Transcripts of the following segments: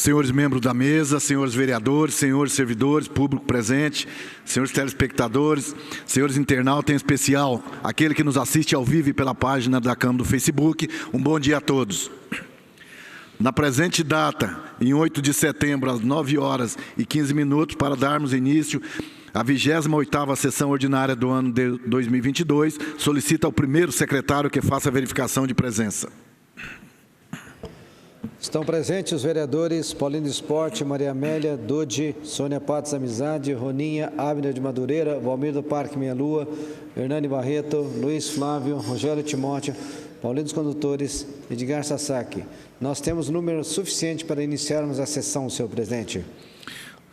senhores membros da mesa, senhores vereadores, senhores servidores, público presente, senhores telespectadores, senhores internautas, em especial aquele que nos assiste ao vivo e pela página da Câmara do Facebook, um bom dia a todos. Na presente data, em 8 de setembro, às 9h15, para darmos início à 28ª sessão ordinária do ano de 2022, solicita ao primeiro secretário que faça a verificação de presença. Estão presentes os vereadores Paulino Esporte, Maria Amélia, Dodi, Sônia Patos Amizade, Roninha, Abner de Madureira, Valmir do Parque Meia Lua, Hernani Barreto, Luiz Flávio, Rogério Timóteo, Paulino dos Condutores, Edgar Sasaki. Nós temos número suficiente para iniciarmos a sessão, senhor presidente.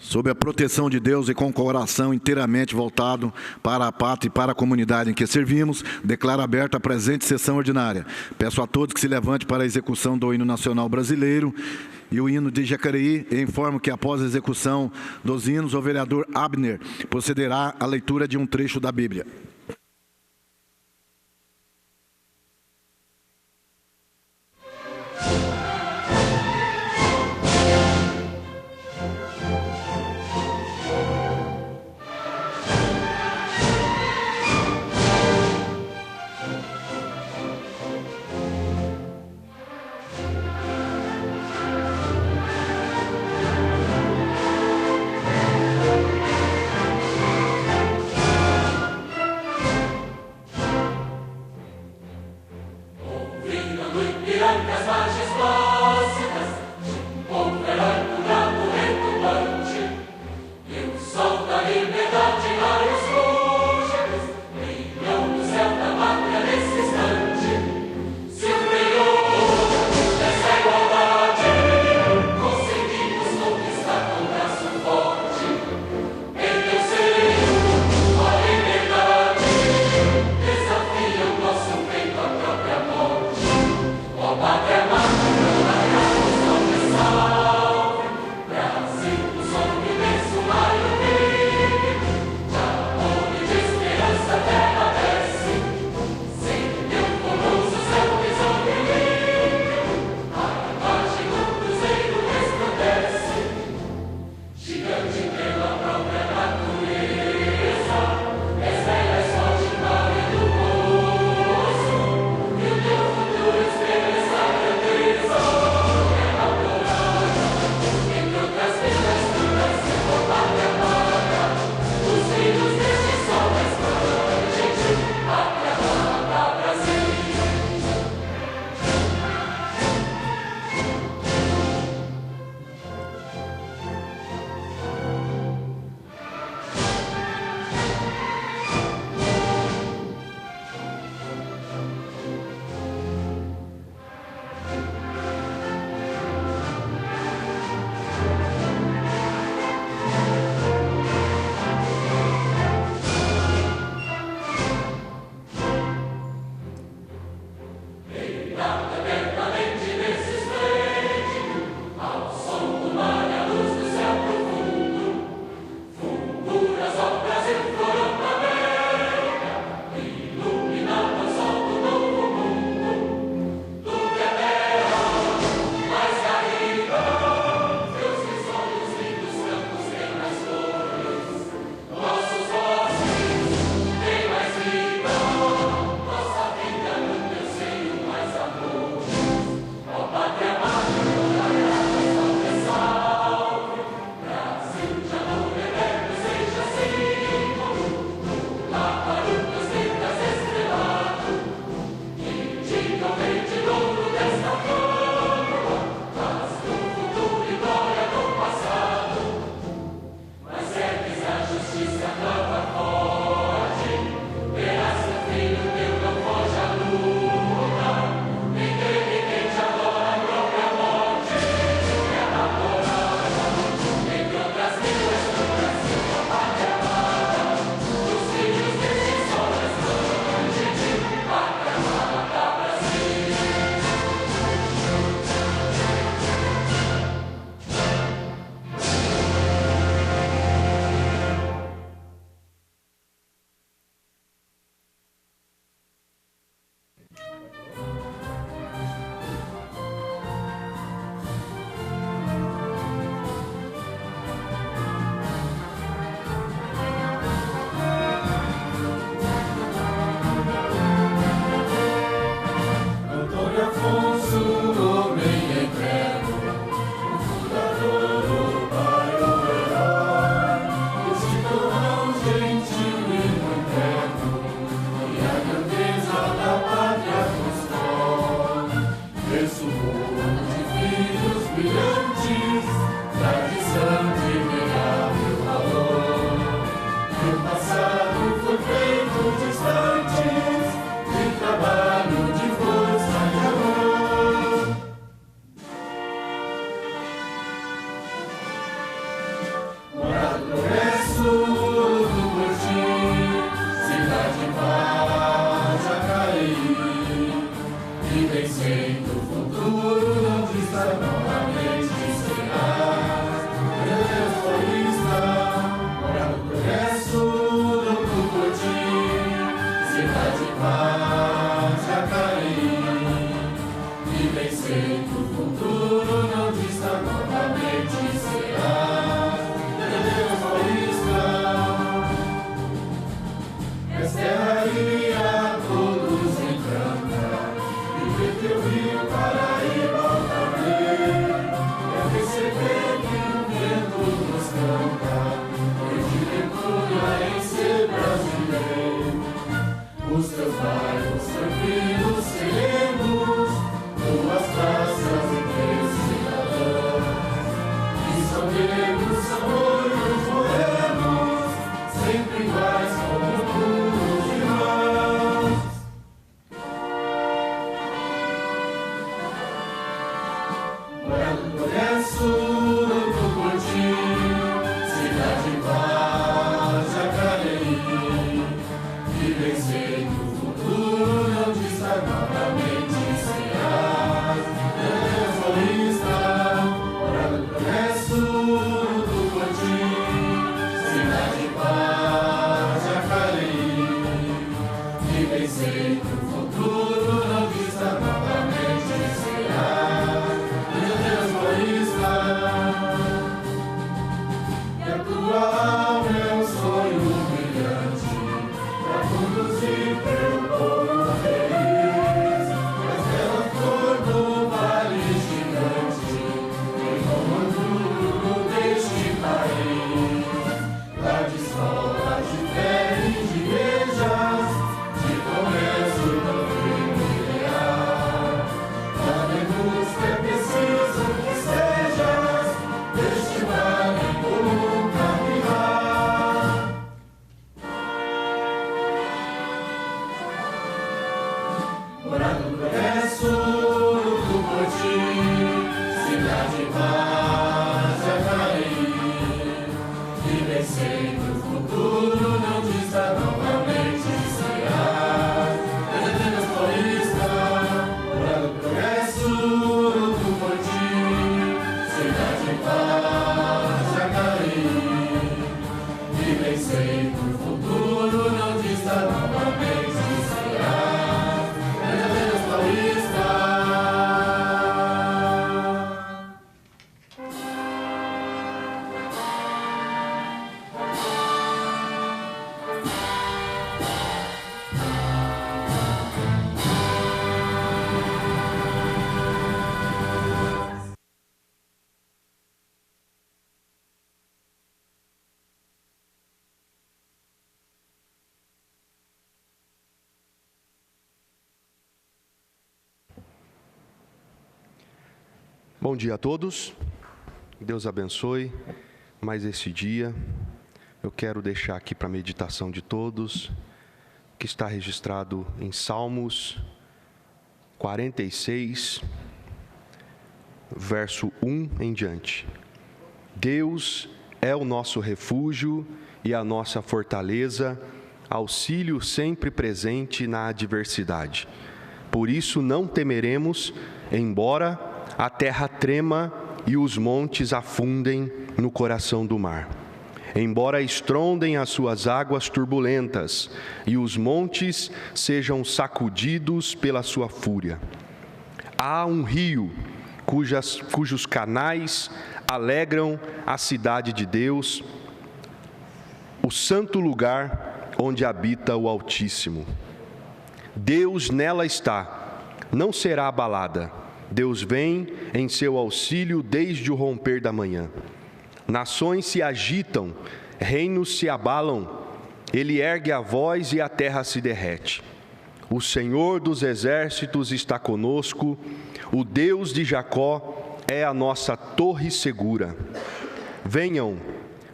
Sob a proteção de Deus e com o coração inteiramente voltado para a pátria e para a comunidade em que servimos, declaro aberta a presente sessão ordinária. Peço a todos que se levante para a execução do hino nacional brasileiro e o hino de Jacareí, e informo que após a execução dos hinos, o vereador Abner procederá à leitura de um trecho da Bíblia. Pátria amada. e vencendo o futuro, não desista novamente serás. Meu Deus paulista, mora no progresso, no Tucuruti, cidade de paz, Jacareí. E vencendo o futuro, não desista novamente serás. Meu Deus paulista, essa terra e a todos encanta, e ver teu rio Paraíba volta ver, é receber que o vento nos canta, e de ventura em ser brasileiro. Os teus bairros tranquilos, serenos, tuas praças e teus cidadãos, que são negros, são loiros, morenos, sempre iguais como puros irmãos. Mora no Progresso, no Tucuruti, cidade de paz, Jacareí. E vencendo o futuro, não desista novamente serás. Meu Deus paulista, mora no Progresso, no Tucuruti, cidade de paz, Jacareí. E vencendo o futuro, não desista novamente serás. Meu Deus paulista, e a tua alma é um sonho brilhante, pra conduzir teu povo feliz, mas ela flor do vale gigante, em comando deste país, lá de escolas, de fé e de igrejas, de comércio também ideal. Sabemos que é preciso que sejas deste vale comum caminhar. Mora no Progresso, no Tucuruti, cidade de paz, Jacareí. E vencendo o futuro, não desista novamente serás. Meu Deus paulista, mora no Progresso, no Tucuruti, cidade de paz, Jacareí. E vencendo o futuro, não desista novamente serás. Meu Deus paulista. Bom dia a todos, Deus abençoe mais esse dia. Eu quero deixar aqui para a meditação de todos, que está registrado em Salmos 46, verso 1 em diante. Deus é o nosso refúgio e a nossa fortaleza, auxílio sempre presente na adversidade. Por isso não temeremos, embora a terra trema e os montes afundem no coração do mar. Embora estrondem as suas águas turbulentas e os montes sejam sacudidos pela sua fúria. Há um rio cujos canais alegram a cidade de Deus, o santo lugar onde habita o Altíssimo. Deus nela está, não será abalada. Deus vem em seu auxílio desde o romper da manhã. Nações se agitam, reinos se abalam. Ele ergue a voz e a terra se derrete. O Senhor dos exércitos está conosco. O Deus de Jacó é a nossa torre segura. Venham,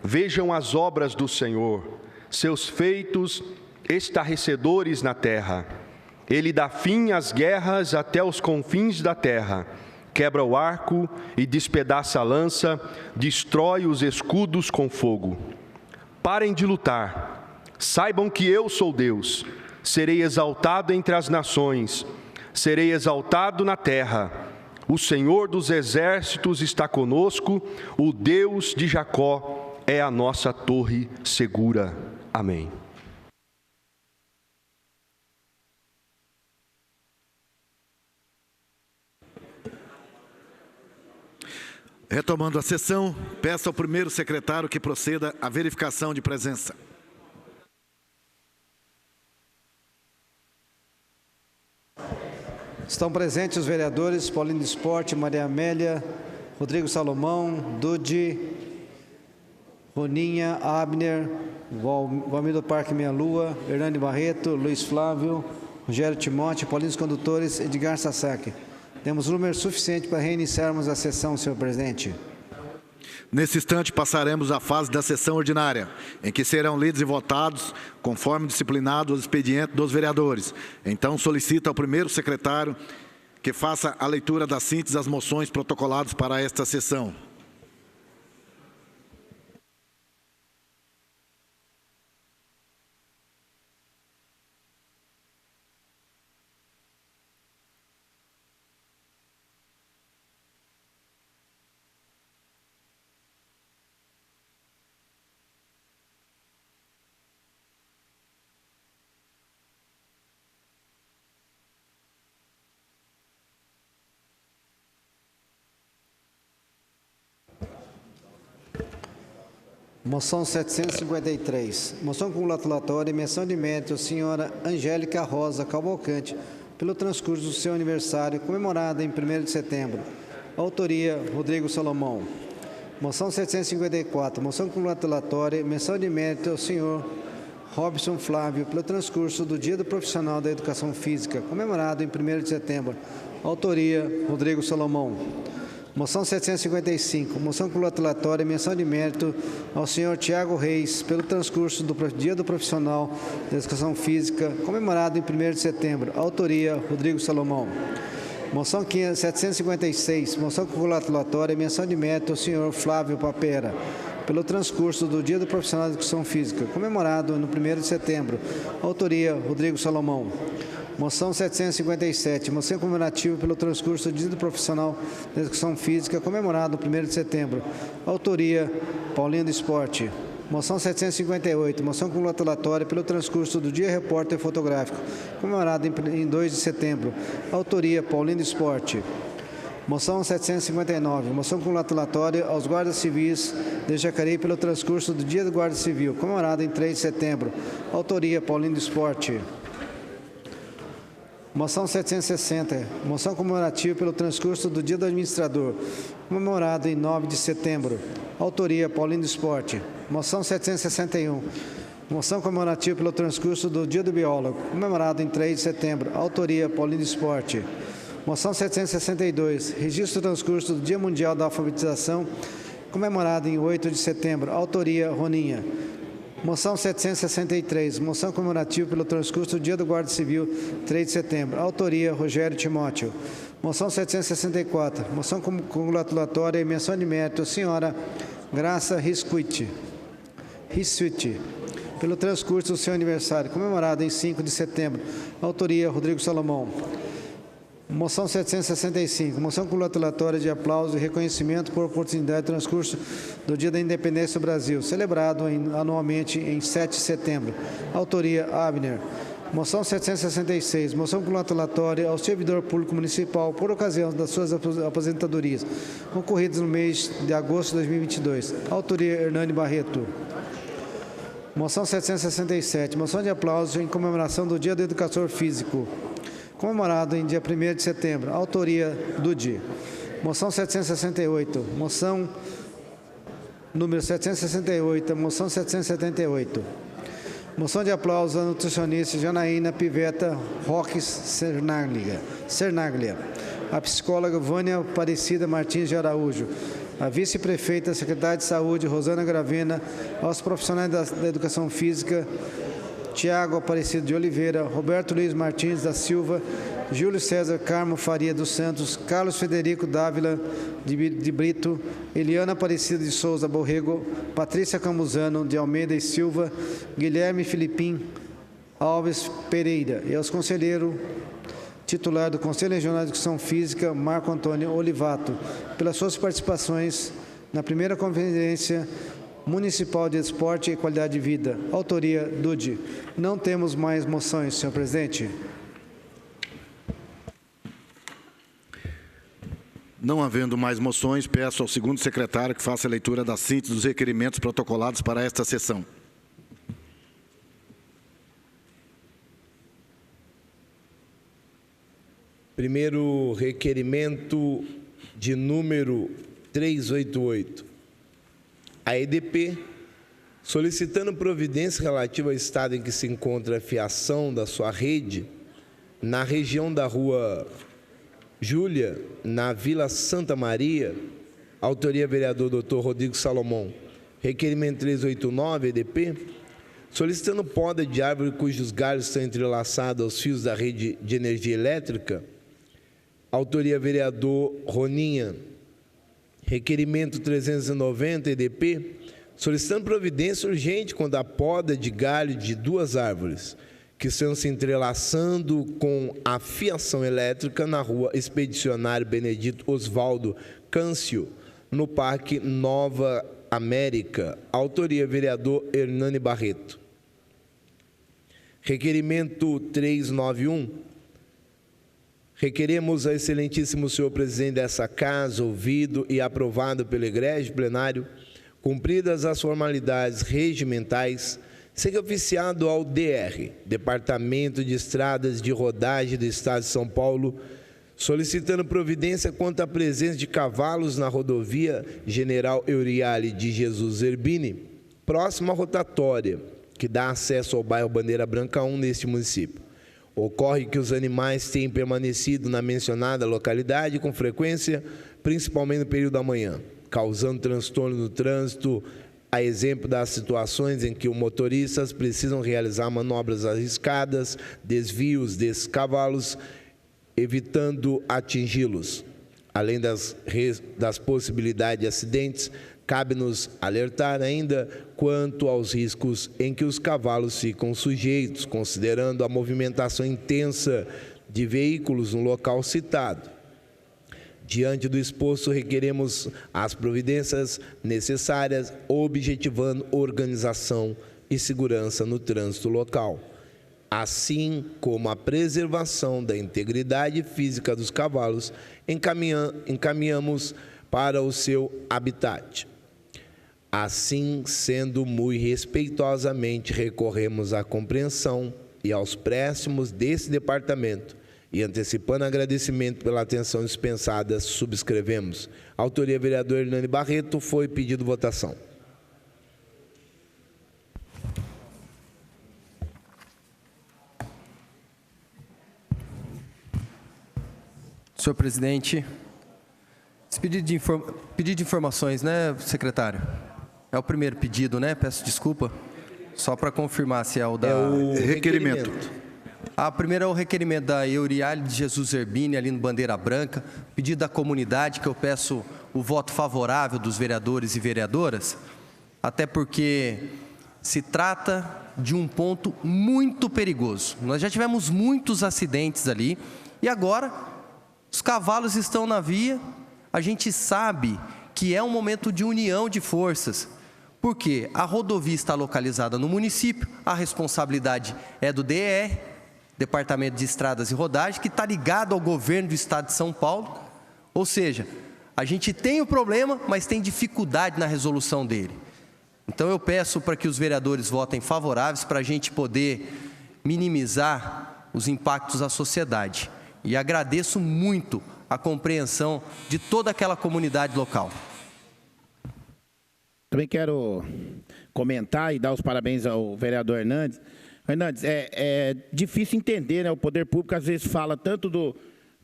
vejam as obras do Senhor, seus feitos estarrecedores na terra. Ele dá fim às guerras até os confins da terra, quebra o arco e despedaça a lança, destrói os escudos com fogo. Parem de lutar, saibam que eu sou Deus, serei exaltado entre as nações, serei exaltado na terra. O Senhor dos exércitos está conosco, o Deus de Jacó é a nossa torre segura. Amém. Retomando a sessão, peço ao primeiro secretário que proceda à verificação de presença. Estão presentes os vereadores Paulinho do Esporte, Maria Amélia, Rodrigo Salomão, Dude, Roninha, Abner, Valmir do Parque Minha Lua, Hernani Barreto, Luiz Flávio, Rogério Timóteo, Paulinho dos Condutores, Edgar Sasaki. Temos número suficiente para reiniciarmos a sessão, senhor presidente. Nesse instante, passaremos à fase da sessão ordinária, em que serão lidos e votados, conforme disciplinado o expediente dos vereadores. Então, solicito ao primeiro secretário que faça a leitura da síntese das moções protocoladas para esta sessão. Moção 753. Moção congratulatória e menção de mérito, senhora Angélica Rosa Cavalcante, pelo transcurso do seu aniversário, comemorado em 1º de setembro. Autoria, Rodrigo Salomão. Moção 754. Moção congratulatória e menção de mérito ao senhor Robson Flávio, pelo transcurso do Dia do Profissional da Educação Física, comemorado em 1º de setembro. Autoria, Rodrigo Salomão. Moção 755, moção congratulatória e menção de mérito ao senhor Tiago Reis, pelo transcurso do Dia do Profissional da Educação Física, comemorado em 1º de setembro. Autoria, Rodrigo Salomão. Moção 756, moção congratulatória e menção de mérito ao senhor Flávio Papera, pelo transcurso do Dia do Profissional da Educação Física, comemorado no 1º de setembro. Autoria, Rodrigo Salomão. Moção 757, moção comemorativa pelo transcurso do Dia do Profissional da Educação Física, comemorado no 1º de setembro. Autoria, Paulinho do Esporte. Moção 758, moção congratulatória pelo transcurso do Dia Repórter Fotográfico, comemorado em 2 de setembro. Autoria, Paulinho do Esporte. Moção 759, moção congratulatória aos guardas civis de Jacareí pelo transcurso do Dia do Guarda Civil, comemorado em 3 de setembro. Autoria, Paulinho do Esporte. Moção 760, moção comemorativa pelo transcurso do Dia do Administrador, comemorado em 9 de setembro. Autoria, Paulinho do Esporte. Moção 761, moção comemorativa pelo transcurso do Dia do Biólogo, comemorado em 3 de setembro. Autoria, Paulinho do Esporte. Moção 762, registro do transcurso do Dia Mundial da Alfabetização, comemorado em 8 de setembro. Autoria, Roninha. Moção 763, moção comemorativa pelo transcurso do Dia do Guarda Civil, 3 de setembro. Autoria, Rogério Timóteo. Moção 764, moção congratulatória e menção de mérito, senhora Graça Rissuti, pelo transcurso do seu aniversário, comemorado em 5 de setembro. Autoria, Rodrigo Salomão. Moção 765, moção congratulatória de aplauso e reconhecimento por oportunidade de transcurso do Dia da Independência do Brasil, celebrado anualmente em 7 de setembro. Autoria, Abner. Moção 766, moção congratulatória ao servidor público municipal por ocasião das suas aposentadorias, concorridas no mês de agosto de 2022. Autoria, Hernani Barreto. Moção 767, moção de aplauso em comemoração do Dia do Educador Físico, comemorado em dia 1º de setembro. Autoria, Dude. Moção 768, moção número 768, moção 778. Moção de aplauso à nutricionista Janaína Piveta Roques Cernaglia, a psicóloga Vânia Aparecida Martins de Araújo, a vice-prefeita, secretária de Saúde Rosana Gravena, aos profissionais da Educação Física Tiago Aparecido de Oliveira, Roberto Luiz Martins da Silva, Júlio César Carmo Faria dos Santos, Carlos Federico Dávila de Brito, Eliana Aparecida de Souza Borrego, Patrícia Camuzano de Almeida e Silva, Guilherme Filipim Alves Pereira, e aos conselheiros titular do Conselho Regional de Educação Física, Marco Antônio Olivato, pelas suas participações na primeira Conferência Municipal de Esporte e Qualidade de Vida. Autoria, Dude. Não temos mais moções, senhor presidente. Não havendo mais moções, peço ao segundo secretário que faça a leitura da síntese dos requerimentos protocolados para esta sessão. Primeiro requerimento de número 388. A EDP, solicitando providência relativa ao estado em que se encontra a fiação da sua rede, na região da Rua Júlia, na Vila Santa Maria, autoria vereador Dr. Rodrigo Salomão. Requerimento 389, EDP, solicitando poda de árvore cujos galhos estão entrelaçados aos fios da rede de energia elétrica, autoria vereador Roninha. Requerimento 390, EDP, solicitando providência urgente quanto à poda de galho de 2 árvores, que estão se entrelaçando com a fiação elétrica na rua Expedicionário Benedito Osvaldo Câncio, no Parque Nova América. Autoria vereador Hernani Barreto. Requerimento 391. Requeremos ao excelentíssimo senhor presidente dessa casa, ouvido e aprovado pelo egrégio plenário, cumpridas as formalidades regimentais, seja oficiado ao DR, Departamento de Estradas de Rodagem do Estado de São Paulo, solicitando providência quanto à presença de cavalos na rodovia General Euriale de Jesus Zerbini, próxima à rotatória, que dá acesso ao bairro Bandeira Branca 1 neste município. Ocorre que os animais têm permanecido na mencionada localidade com frequência, principalmente no período da manhã, causando transtorno no trânsito, a exemplo das situações em que os motoristas precisam realizar manobras arriscadas, desvios desses cavalos, evitando atingi-los. Além das possibilidades de acidentes, cabe-nos alertar ainda quanto aos riscos em que os cavalos ficam sujeitos, considerando a movimentação intensa de veículos no local citado. Diante do exposto, requeremos as providências necessárias, objetivando organização e segurança no trânsito local, assim como a preservação da integridade física dos cavalos, encaminhamos para o seu habitat. Assim, sendo muito respeitosamente, recorremos à compreensão e aos préstimos desse departamento, e antecipando agradecimento pela atenção dispensada, subscrevemos. Autoria vereador Hernani Barreto, foi pedido votação. Senhor presidente, esse pedido de informações, né, secretário? É o primeiro pedido, né? Peço desculpa. Só para confirmar se é o da... É o Requerimento. A primeira é o requerimento da Euriale de Jesus Zerbini, ali no Bandeira Branca, pedido da comunidade, que eu peço o voto favorável dos vereadores e vereadoras, até porque se trata de um ponto muito perigoso. Nós já tivemos muitos acidentes ali e agora os cavalos estão na via. A gente sabe que é um momento de união de forças, porque a rodovia está localizada no município, a responsabilidade é do DR, Departamento de Estradas e Rodagem, que está ligado ao governo do Estado de São Paulo. Ou seja, a gente tem o problema, mas tem dificuldade na resolução dele. Então eu peço para que os vereadores votem favoráveis para a gente poder minimizar os impactos à sociedade. E agradeço muito a compreensão de toda aquela comunidade local. Também quero comentar e dar os parabéns ao vereador Hernandes. Hernandes, é difícil entender, né? O poder público às vezes fala tanto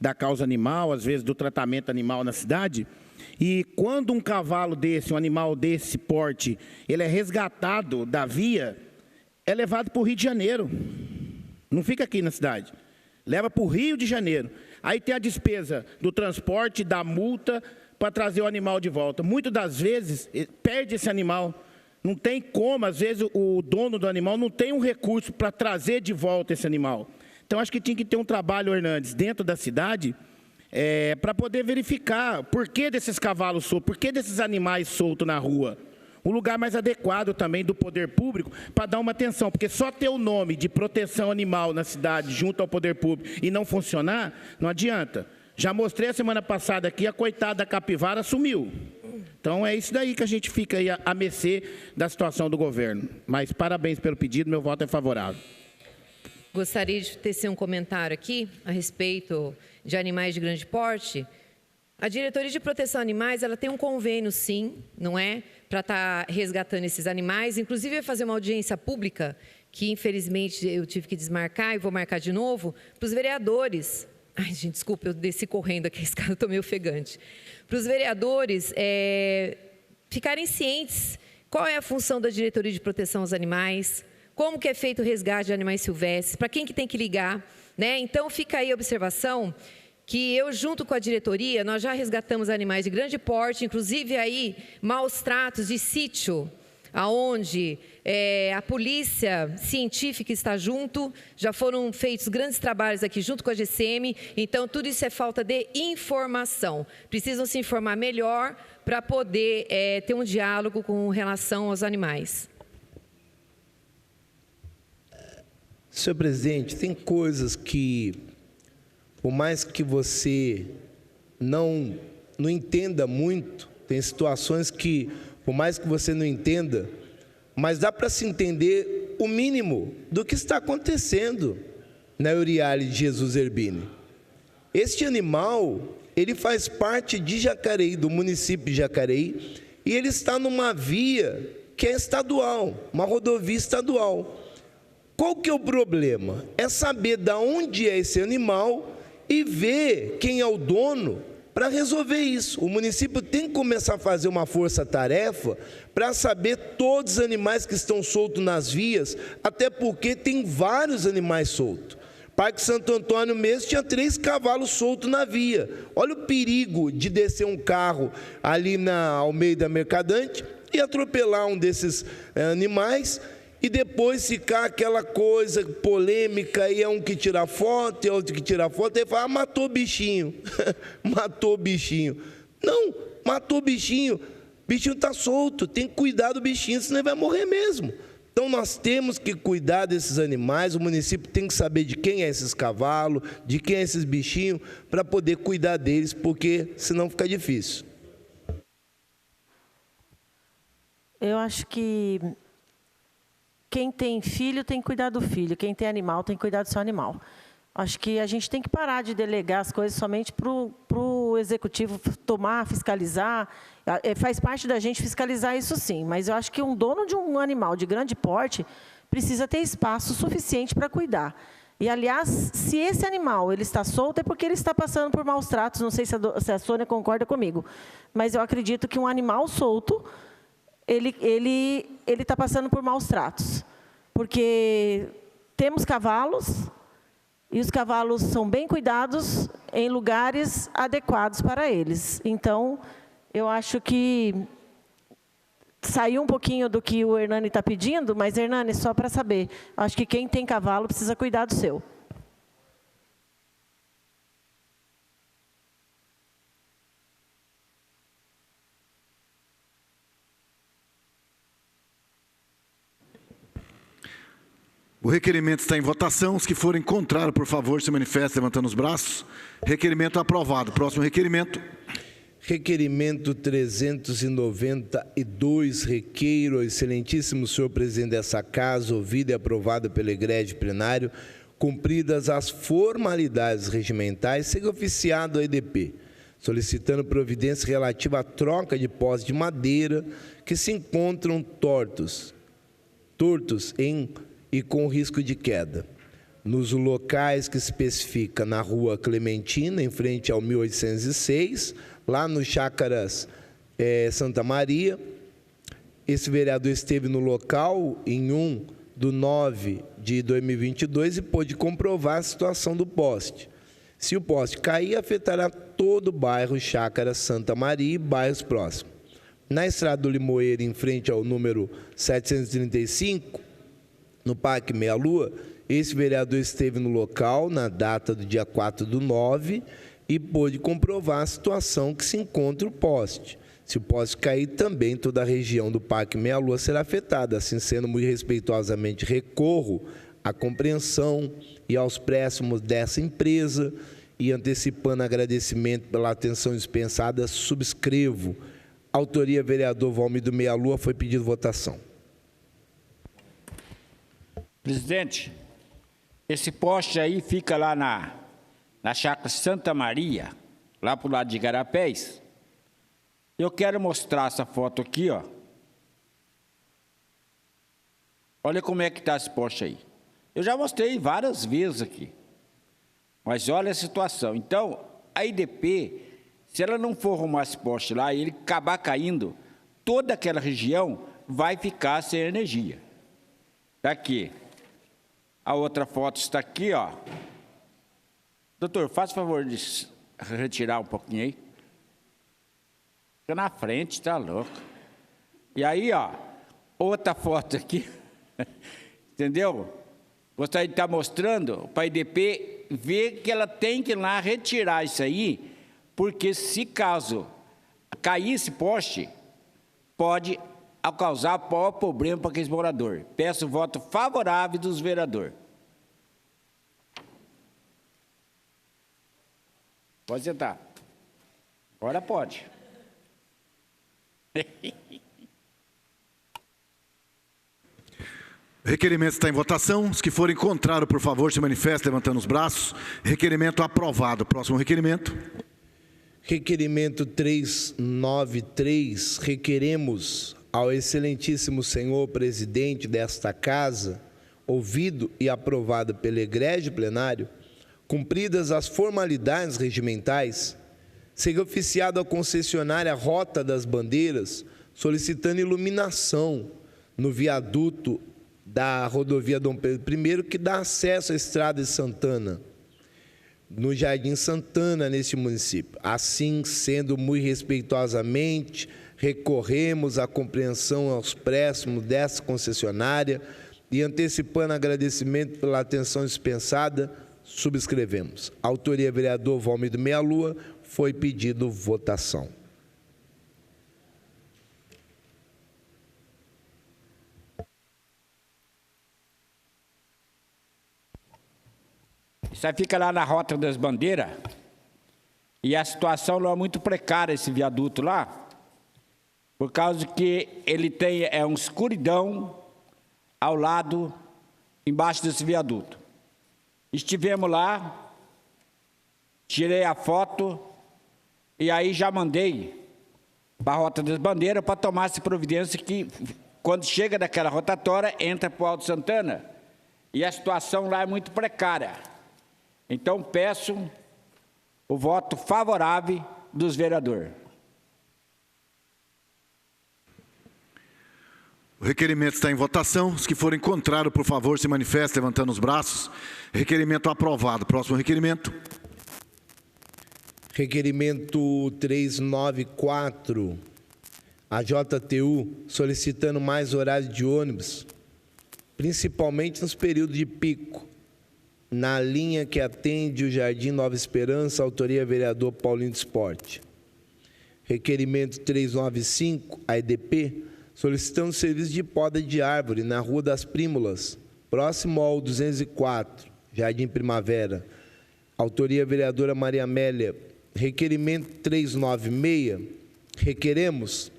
da causa animal, às vezes do tratamento animal na cidade, e quando um cavalo desse, um animal desse porte, ele é resgatado da via, é levado para o Rio de Janeiro. Não fica aqui na cidade. Leva para o Rio de Janeiro. Aí tem a despesa do transporte, da multa, para trazer o animal de volta. Muitas das vezes, perde esse animal. Não tem como, às vezes, o dono do animal não tem um recurso para trazer de volta esse animal. Então, acho que tinha que ter um trabalho, Hernandes, dentro da cidade, para poder verificar por que desses cavalos soltos, por que desses animais soltos na rua. Um lugar mais adequado também do poder público para dar uma atenção, porque só ter o nome de proteção animal na cidade junto ao poder público e não funcionar, não adianta. Já mostrei a semana passada aqui, a coitada da capivara sumiu. Então é isso daí que a gente fica aí a mercê da situação do governo. Mas parabéns pelo pedido, meu voto é favorável. Gostaria de tecer um comentário aqui a respeito de animais de grande porte. A Diretoria de Proteção a Animais, ela tem um convênio, sim, não é? Para estar resgatando esses animais. Inclusive, vai fazer uma audiência pública, que infelizmente eu tive que desmarcar e vou marcar de novo, para os vereadores. Ai, gente, desculpa, eu desci correndo aqui, esse cara, eu estou meio ofegante. Para os vereadores ficarem cientes qual é a função da Diretoria de Proteção aos Animais, como que é feito o resgate de animais silvestres, para quem que tem que ligar, né? Então, fica aí a observação que eu, junto com a diretoria, nós já resgatamos animais de grande porte, inclusive aí maus tratos de sítio, aonde a polícia científica está junto, já foram feitos grandes trabalhos aqui junto com a GCM, então tudo isso é falta de informação. Precisam se informar melhor para poder ter um diálogo com relação aos animais. Senhor presidente, tem coisas que, por mais que você não entenda muito, tem situações que, por mais que você não entenda, mas dá para se entender o mínimo do que está acontecendo na Euriale de Jesus Zerbini. Este animal, ele faz parte de Jacareí, do município de Jacareí, e ele está numa via que é estadual, uma rodovia estadual. Qual que é o problema? É saber de onde é esse animal e ver quem é o dono para resolver isso. O município tem que começar a fazer uma força-tarefa para saber todos os animais que estão soltos nas vias, até porque tem vários animais soltos. Parque Santo Antônio mesmo tinha 3 cavalos soltos na via. Olha o perigo de descer um carro ali na Almeida Mercadante e atropelar um desses animais, e depois ficar aquela coisa polêmica, e é um que tira foto, e é outro que tira foto, e fala, matou o bichinho, matou o bichinho. Não, matou o bichinho está solto, tem que cuidar do bichinho, senão ele vai morrer mesmo. Então nós temos que cuidar desses animais, o município tem que saber de quem é esses cavalos, de quem é esses bichinhos, para poder cuidar deles, porque senão fica difícil. Eu acho que quem tem filho tem que cuidar do filho, quem tem animal tem que cuidar do seu animal. Acho que a gente tem que parar de delegar as coisas somente para o executivo tomar, fiscalizar. Faz parte da gente fiscalizar isso sim, mas eu acho que um dono de um animal de grande porte precisa ter espaço suficiente para cuidar. E, aliás, se esse animal ele está solto, é porque ele está passando por maus tratos. Não sei se a Sônia concorda comigo, mas eu acredito que um animal solto, ele está passando por maus tratos, porque temos cavalos, e os cavalos são bem cuidados em lugares adequados para eles. Então, eu acho que saiu um pouquinho do que o Hernani está pedindo, mas, Hernani, só para saber, acho que quem tem cavalo precisa cuidar do seu. O requerimento está em votação. Os que forem contrários, por favor, se manifestem levantando os braços. Requerimento aprovado. Próximo requerimento. Requerimento 392, requeiro ao excelentíssimo senhor presidente dessa casa, ouvido e aprovado pelo egrégio plenário, cumpridas as formalidades regimentais, seja oficiado a EDP, solicitando providência relativa à troca de posse de madeira que se encontram tortos e com risco de queda, nos locais que se especifica na rua Clementina, em frente ao 1806, lá no Chácaras Santa Maria. Esse vereador esteve no local em 1/9/2022 e pôde comprovar a situação do poste. Se o poste cair, afetará todo o bairro Chácaras Santa Maria e bairros próximos. Na estrada do Limoeiro, em frente ao número 735, no Parque Meia Lua, esse vereador esteve no local na data do dia 4/9 e pôde comprovar a situação que se encontra o poste. Se o poste cair, também toda a região do Parque Meia Lua será afetada. Assim sendo, muito respeitosamente recorro à compreensão e aos préstimos dessa empresa e, antecipando agradecimento pela atenção dispensada, subscrevo. Autoria, vereador Valmir Meia Lua. Foi pedido votação. Presidente, esse poste aí fica lá na chácara Santa Maria, lá para o lado de Igarapés. Eu quero mostrar essa foto aqui, ó. Olha como é que está esse poste aí. Eu já mostrei várias vezes aqui. Mas olha a situação. Então, a IDP, se ela não for arrumar esse poste lá e ele acabar caindo, toda aquela região vai ficar sem energia. Está aqui. A outra foto está aqui, ó. Doutor, faça o favor de retirar um pouquinho aí. Fica na frente, tá louco. E aí, ó, outra foto aqui. Entendeu? Gostaria de estar mostrando para a IDP ver que ela tem que ir lá retirar isso aí, porque se caso cair esse poste, pode causar maior problema para aqueles moradores. Peço o voto favorável dos vereadores. Pode sentar. Agora pode. O requerimento está em votação. Os que forem contrários, por favor, se manifestem levantando os braços. Requerimento aprovado. Próximo requerimento. Requerimento 393. Requeremos ao excelentíssimo senhor presidente desta casa, ouvido e aprovado pelo egrégio plenário, cumpridas as formalidades regimentais, seja oficiado à concessionária Rota das Bandeiras, solicitando iluminação no viaduto da rodovia Dom Pedro I, que dá acesso à estrada de Santana, no Jardim Santana, neste município. Assim, sendo muito respeitosamente, recorremos à compreensão aos préstimos dessa concessionária e, antecipando agradecimento pela atenção dispensada, subscrevemos. Autoria, vereador Valmir Meia Lua. Foi pedido votação. Isso aí fica lá na Rota das Bandeiras. E a situação lá é muito precária, esse viaduto lá, por causa que ele tem uma escuridão ao lado, embaixo desse viaduto. Estivemos lá, tirei a foto e aí já mandei para a Rota das Bandeiras para tomar essa providência que, quando chega daquela rotatória, entra para o Alto Santana. E a situação lá é muito precária. Então, peço o voto favorável dos vereadores. O requerimento está em votação. Os que forem contrários, por favor, se manifestem levantando os braços. Requerimento aprovado. Próximo requerimento. Requerimento 394. A JTU solicitando mais horário de ônibus, principalmente nos períodos de pico, na linha que atende o Jardim Nova Esperança, autoria vereador Paulinho do Esporte. Requerimento 395, a EDP, solicitando serviço de poda de árvore na Rua das Prímulas, próximo ao 204, Jardim Primavera. Autoria vereadora Maria Amélia. Requerimento 396, requeremos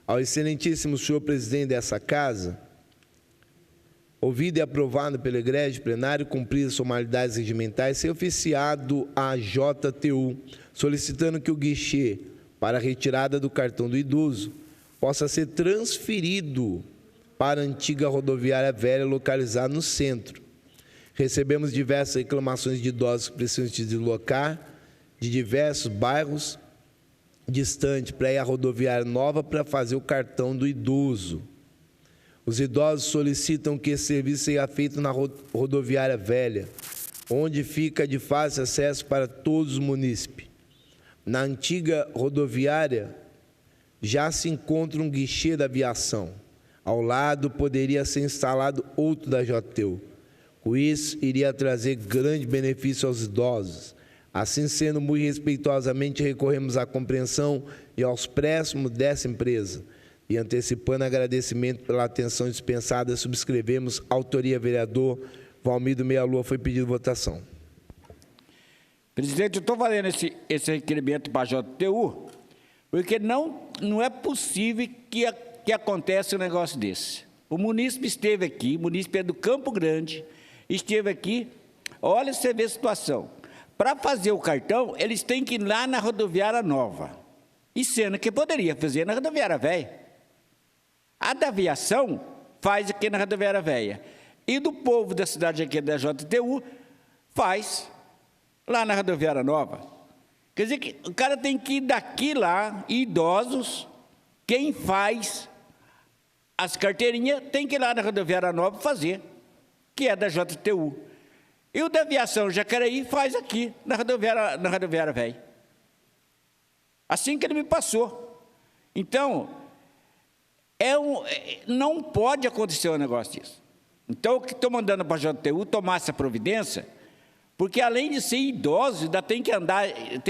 ao excelentíssimo senhor presidente dessa casa, ouvido e aprovado pelo egrégio plenário, cumpridas as formalidades regimentais, ser oficiado à JTU, solicitando que o guichê para a retirada do cartão do idoso possa ser transferido para a antiga rodoviária velha localizada no centro. Recebemos diversas reclamações de idosos que precisam se deslocar de diversos bairros distantes para ir à rodoviária nova para fazer o cartão do idoso. Os idosos solicitam que esse serviço seja feito na rodoviária velha, onde fica de fácil acesso para todos os munícipes. Na antiga rodoviária já se encontra um guichê da aviação. Ao lado poderia ser instalado outro da JTU. Isso iria trazer grande benefício aos idosos. Assim sendo, muito respeitosamente recorremos à compreensão e aos préstimos dessa empresa. E antecipando agradecimento pela atenção dispensada, subscrevemos autoria vereador Valmir do Meia Lua. Foi pedido votação. Presidente, eu estou fazendo esse requerimento para a JTU, porque não é possível que aconteça um negócio desse. O munícipe esteve aqui, o munícipe é do Campo Grande, esteve aqui, olha, você vê a situação. Para fazer o cartão, eles têm que ir lá na rodoviária nova, e sendo que poderia fazer na rodoviária velha. A da aviação faz aqui na rodoviária velha, e do povo da cidade aqui da JTU faz lá na rodoviária nova. Quer dizer que o cara tem que ir daqui lá, idosos, quem faz as carteirinhas tem que ir lá na rodoviária nova fazer, que é da JTU. E o da aviação Jacareí faz aqui, na rodoviária velha. Assim que ele me passou. Então, não pode acontecer um negócio disso. Então, o que estou mandando para a JTU tomar essa providência, porque além de ser idosos, ainda tem que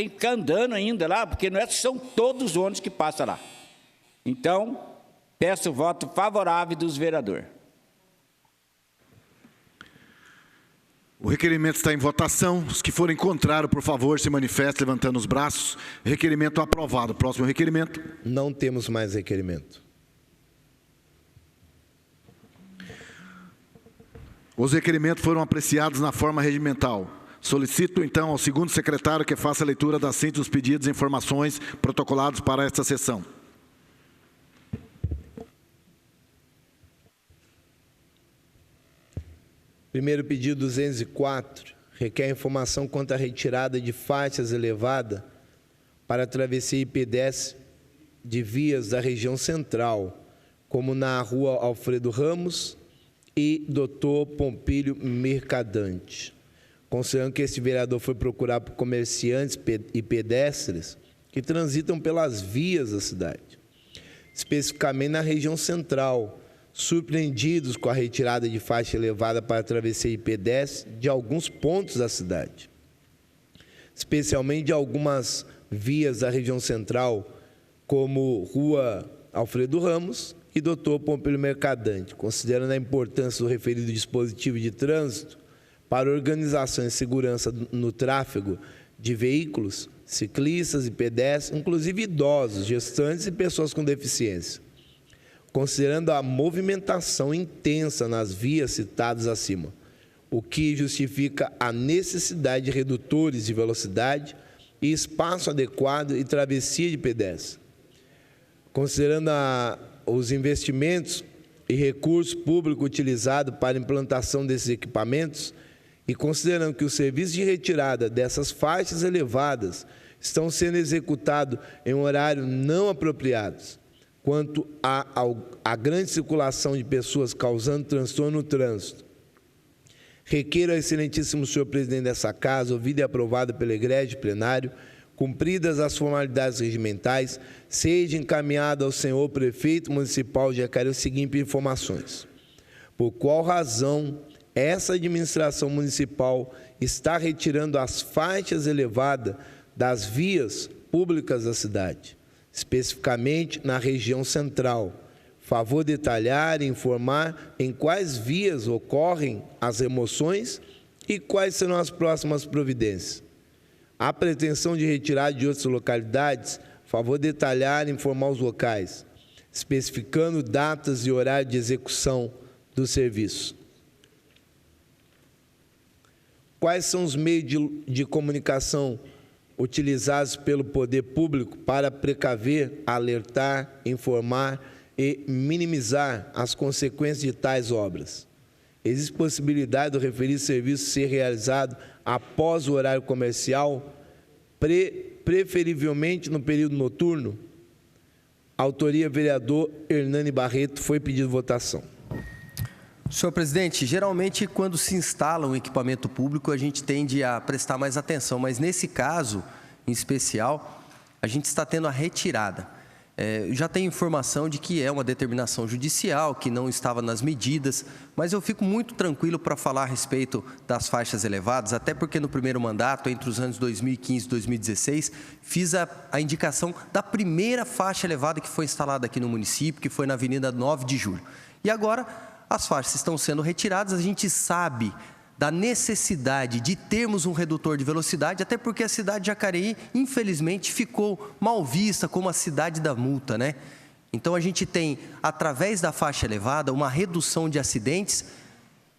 ficar andando ainda lá, porque não são todos os ônibus que passam lá. Então, peço o voto favorável dos vereadores. O requerimento está em votação. Os que forem contrários, por favor, se manifestem levantando os braços. Requerimento aprovado. Próximo requerimento. Não temos mais requerimento. Os requerimentos foram apreciados na forma regimental. Solicito, então, ao segundo secretário que faça a leitura da síntese dos pedidos e informações protocolados para esta sessão. Primeiro pedido 204, requer informação quanto à retirada de faixas elevadas para a travessia e pedestre de vias da região central, como na rua Alfredo Ramos e Dr. Pompílio Mercadante. Considerando que este vereador foi procurar por comerciantes e pedestres que transitam pelas vias da cidade, especificamente na região central, surpreendidos com a retirada de faixa elevada para travessia e pedestre de alguns pontos da cidade, especialmente de algumas vias da região central, como Rua Alfredo Ramos e Dr. Pompílio Mercadante, considerando a importância do referido dispositivo de trânsito para a organização e segurança no tráfego de veículos, ciclistas e pedestres, inclusive idosos, gestantes e pessoas com deficiência. Considerando a movimentação intensa nas vias citadas acima, o que justifica a necessidade de redutores de velocidade e espaço adequado e travessia de pedestre. Considerando os investimentos e recursos públicos utilizados para a implantação desses equipamentos e considerando que os serviços de retirada dessas faixas elevadas estão sendo executados em horário não apropriados, quanto à grande circulação de pessoas causando transtorno no trânsito. Requeiro ao excelentíssimo senhor presidente dessa casa, ouvido e aprovado pelo egrégio plenário, cumpridas as formalidades regimentais, seja encaminhado ao senhor prefeito municipal de Jacareí as seguintes informações. Por qual razão essa administração municipal está retirando as faixas elevadas das vias públicas da cidade, especificamente na região central? Favor detalhar e informar em quais vias ocorrem as remoções e quais serão as próximas providências. A pretensão de retirada de outras localidades, favor detalhar e informar os locais, especificando datas e horário de execução do serviço. Quais são os meios de comunicação utilizados pelo poder público para precaver, alertar, informar e minimizar as consequências de tais obras? Existe possibilidade do referido serviço ser realizado após o horário comercial, preferivelmente no período noturno? Autoria, vereador Hernani Barreto. Foi pedido votação. Senhor presidente, geralmente quando se instala um equipamento público, a gente tende a prestar mais atenção, mas nesse caso, em especial, a gente está tendo a retirada. Já tenho informação de que é uma determinação judicial, que não estava nas medidas, mas eu fico muito tranquilo para falar a respeito das faixas elevadas, até porque no primeiro mandato, entre os anos 2015 e 2016, fiz a indicação da primeira faixa elevada que foi instalada aqui no município, que foi na Avenida 9 de Julho. E agora as faixas estão sendo retiradas, a gente sabe da necessidade de termos um redutor de velocidade, até porque a cidade de Jacareí, infelizmente, ficou mal vista como a cidade da multa, né? Então, a gente tem, através da faixa elevada, uma redução de acidentes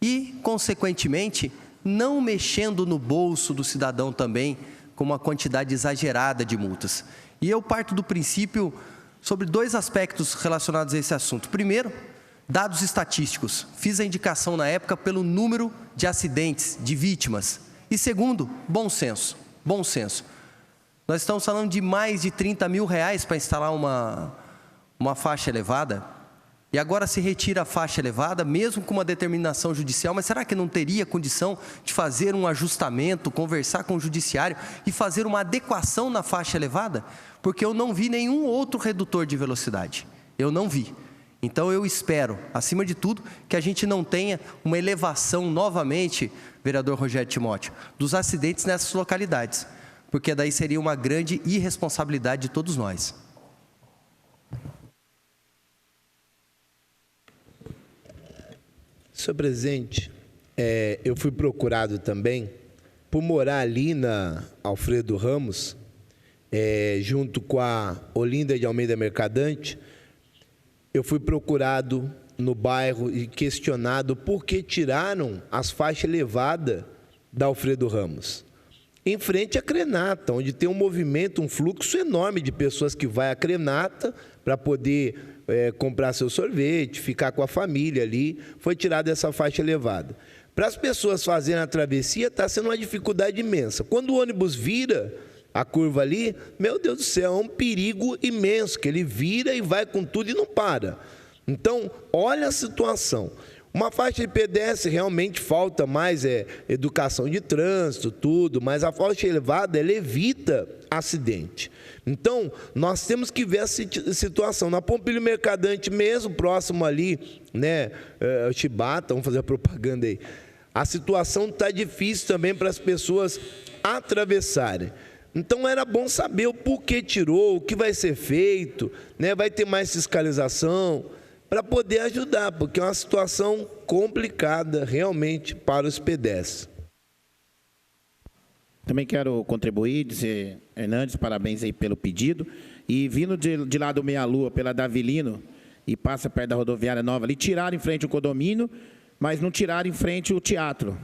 e, consequentemente, não mexendo no bolso do cidadão também, com uma quantidade exagerada de multas. E eu parto do princípio sobre 2 aspectos relacionados a esse assunto. Primeiro, dados estatísticos. Fiz a indicação na época pelo número de acidentes, de vítimas. E segundo, bom senso. Bom senso. Nós estamos falando de mais de R$30 mil para instalar uma faixa elevada. E agora se retira a faixa elevada, mesmo com uma determinação judicial. Mas será que não teria condição de fazer um ajustamento, conversar com o judiciário e fazer uma adequação na faixa elevada? Porque eu não vi nenhum outro redutor de velocidade. Eu não vi. Então, eu espero, acima de tudo, que a gente não tenha uma elevação novamente, vereador Rogério Timóteo, dos acidentes nessas localidades, porque daí seria uma grande irresponsabilidade de todos nós. Senhor presidente, eu fui procurado também por morar ali na Alfredo Ramos, junto com a Olinda de Almeida Mercadante. Eu fui procurado no bairro e questionado por que tiraram as faixas elevadas da Alfredo Ramos. Em frente à Crenata, onde tem um movimento, um fluxo enorme de pessoas que vai à Crenata para poder comprar seu sorvete, ficar com a família ali, foi tirada essa faixa elevada. Para as pessoas fazerem a travessia, está sendo uma dificuldade imensa. Quando o ônibus vira a curva ali, meu Deus do céu, é um perigo imenso, que ele vira e vai com tudo e não para. Então, olha a situação. Uma faixa de pedestre realmente falta mais educação de trânsito, tudo, mas a faixa elevada, ela evita acidente. Então, nós temos que ver essa situação. Na Pompílio Mercadante mesmo, próximo ali, né, Chibata, vamos fazer a propaganda aí, a situação está difícil também para as pessoas atravessarem. Então, era bom saber o porquê tirou, o que vai ser feito, né? Vai ter mais fiscalização para poder ajudar, porque é uma situação complicada realmente para os pedestres. Também quero contribuir, dizer, Hernandes, parabéns aí pelo pedido. E vindo de lá do Meia-Lua, pela Davilino, e passa perto da rodoviária nova ali, tiraram em frente o condomínio, mas não tiraram em frente o teatro.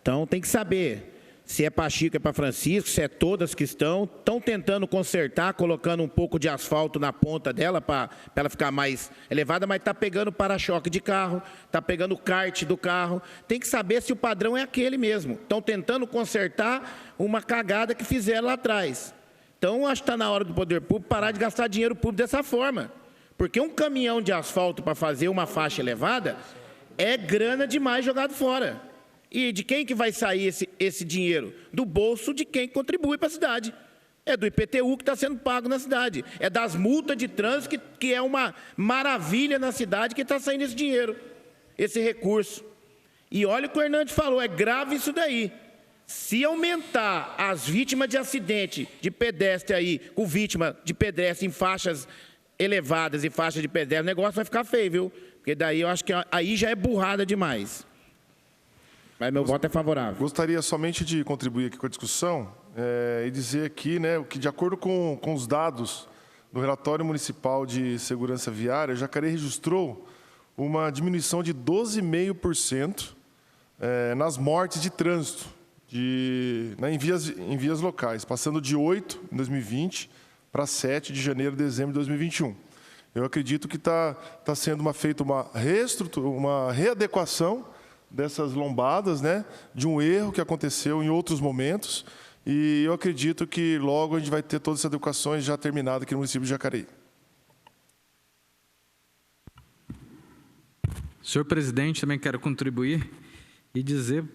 Então, tem que saber se é para Chico, é para Francisco, se é todas que estão tentando consertar, colocando um pouco de asfalto na ponta dela para ela ficar mais elevada, mas está pegando para-choque de carro, está pegando o kart do carro. Tem que saber se o padrão é aquele mesmo. Estão tentando consertar uma cagada que fizeram lá atrás. Então, acho que está na hora do poder público parar de gastar dinheiro público dessa forma. Porque um caminhão de asfalto para fazer uma faixa elevada é grana demais jogado fora. E de quem que vai sair esse dinheiro? Do bolso de quem contribui para a cidade. É do IPTU que está sendo pago na cidade. É das multas de trânsito, que é uma maravilha na cidade, que está saindo esse dinheiro, esse recurso. E olha o que o Hernandes falou, é grave isso daí. Se aumentar as vítimas de acidente de pedestre aí, com vítima de pedestre em faixas elevadas e faixas de pedestre, o negócio vai ficar feio, viu? Porque daí eu acho que aí já é burrada demais. Mas meu voto é favorável. Gostaria somente de contribuir aqui com a discussão e dizer aqui, né, que de acordo com os dados do relatório municipal de segurança viária, Jacareí registrou uma diminuição de 12,5% nas mortes de trânsito em vias locais, passando de 8 em 2020 para 7 de janeiro e dezembro de 2021. Eu acredito que está sendo feita uma readequação dessas lombadas, né, de um erro que aconteceu em outros momentos, e eu acredito que logo a gente vai ter todas essas adequações já terminadas aqui no município de Jacareí. Senhor presidente, também quero contribuir e dizer,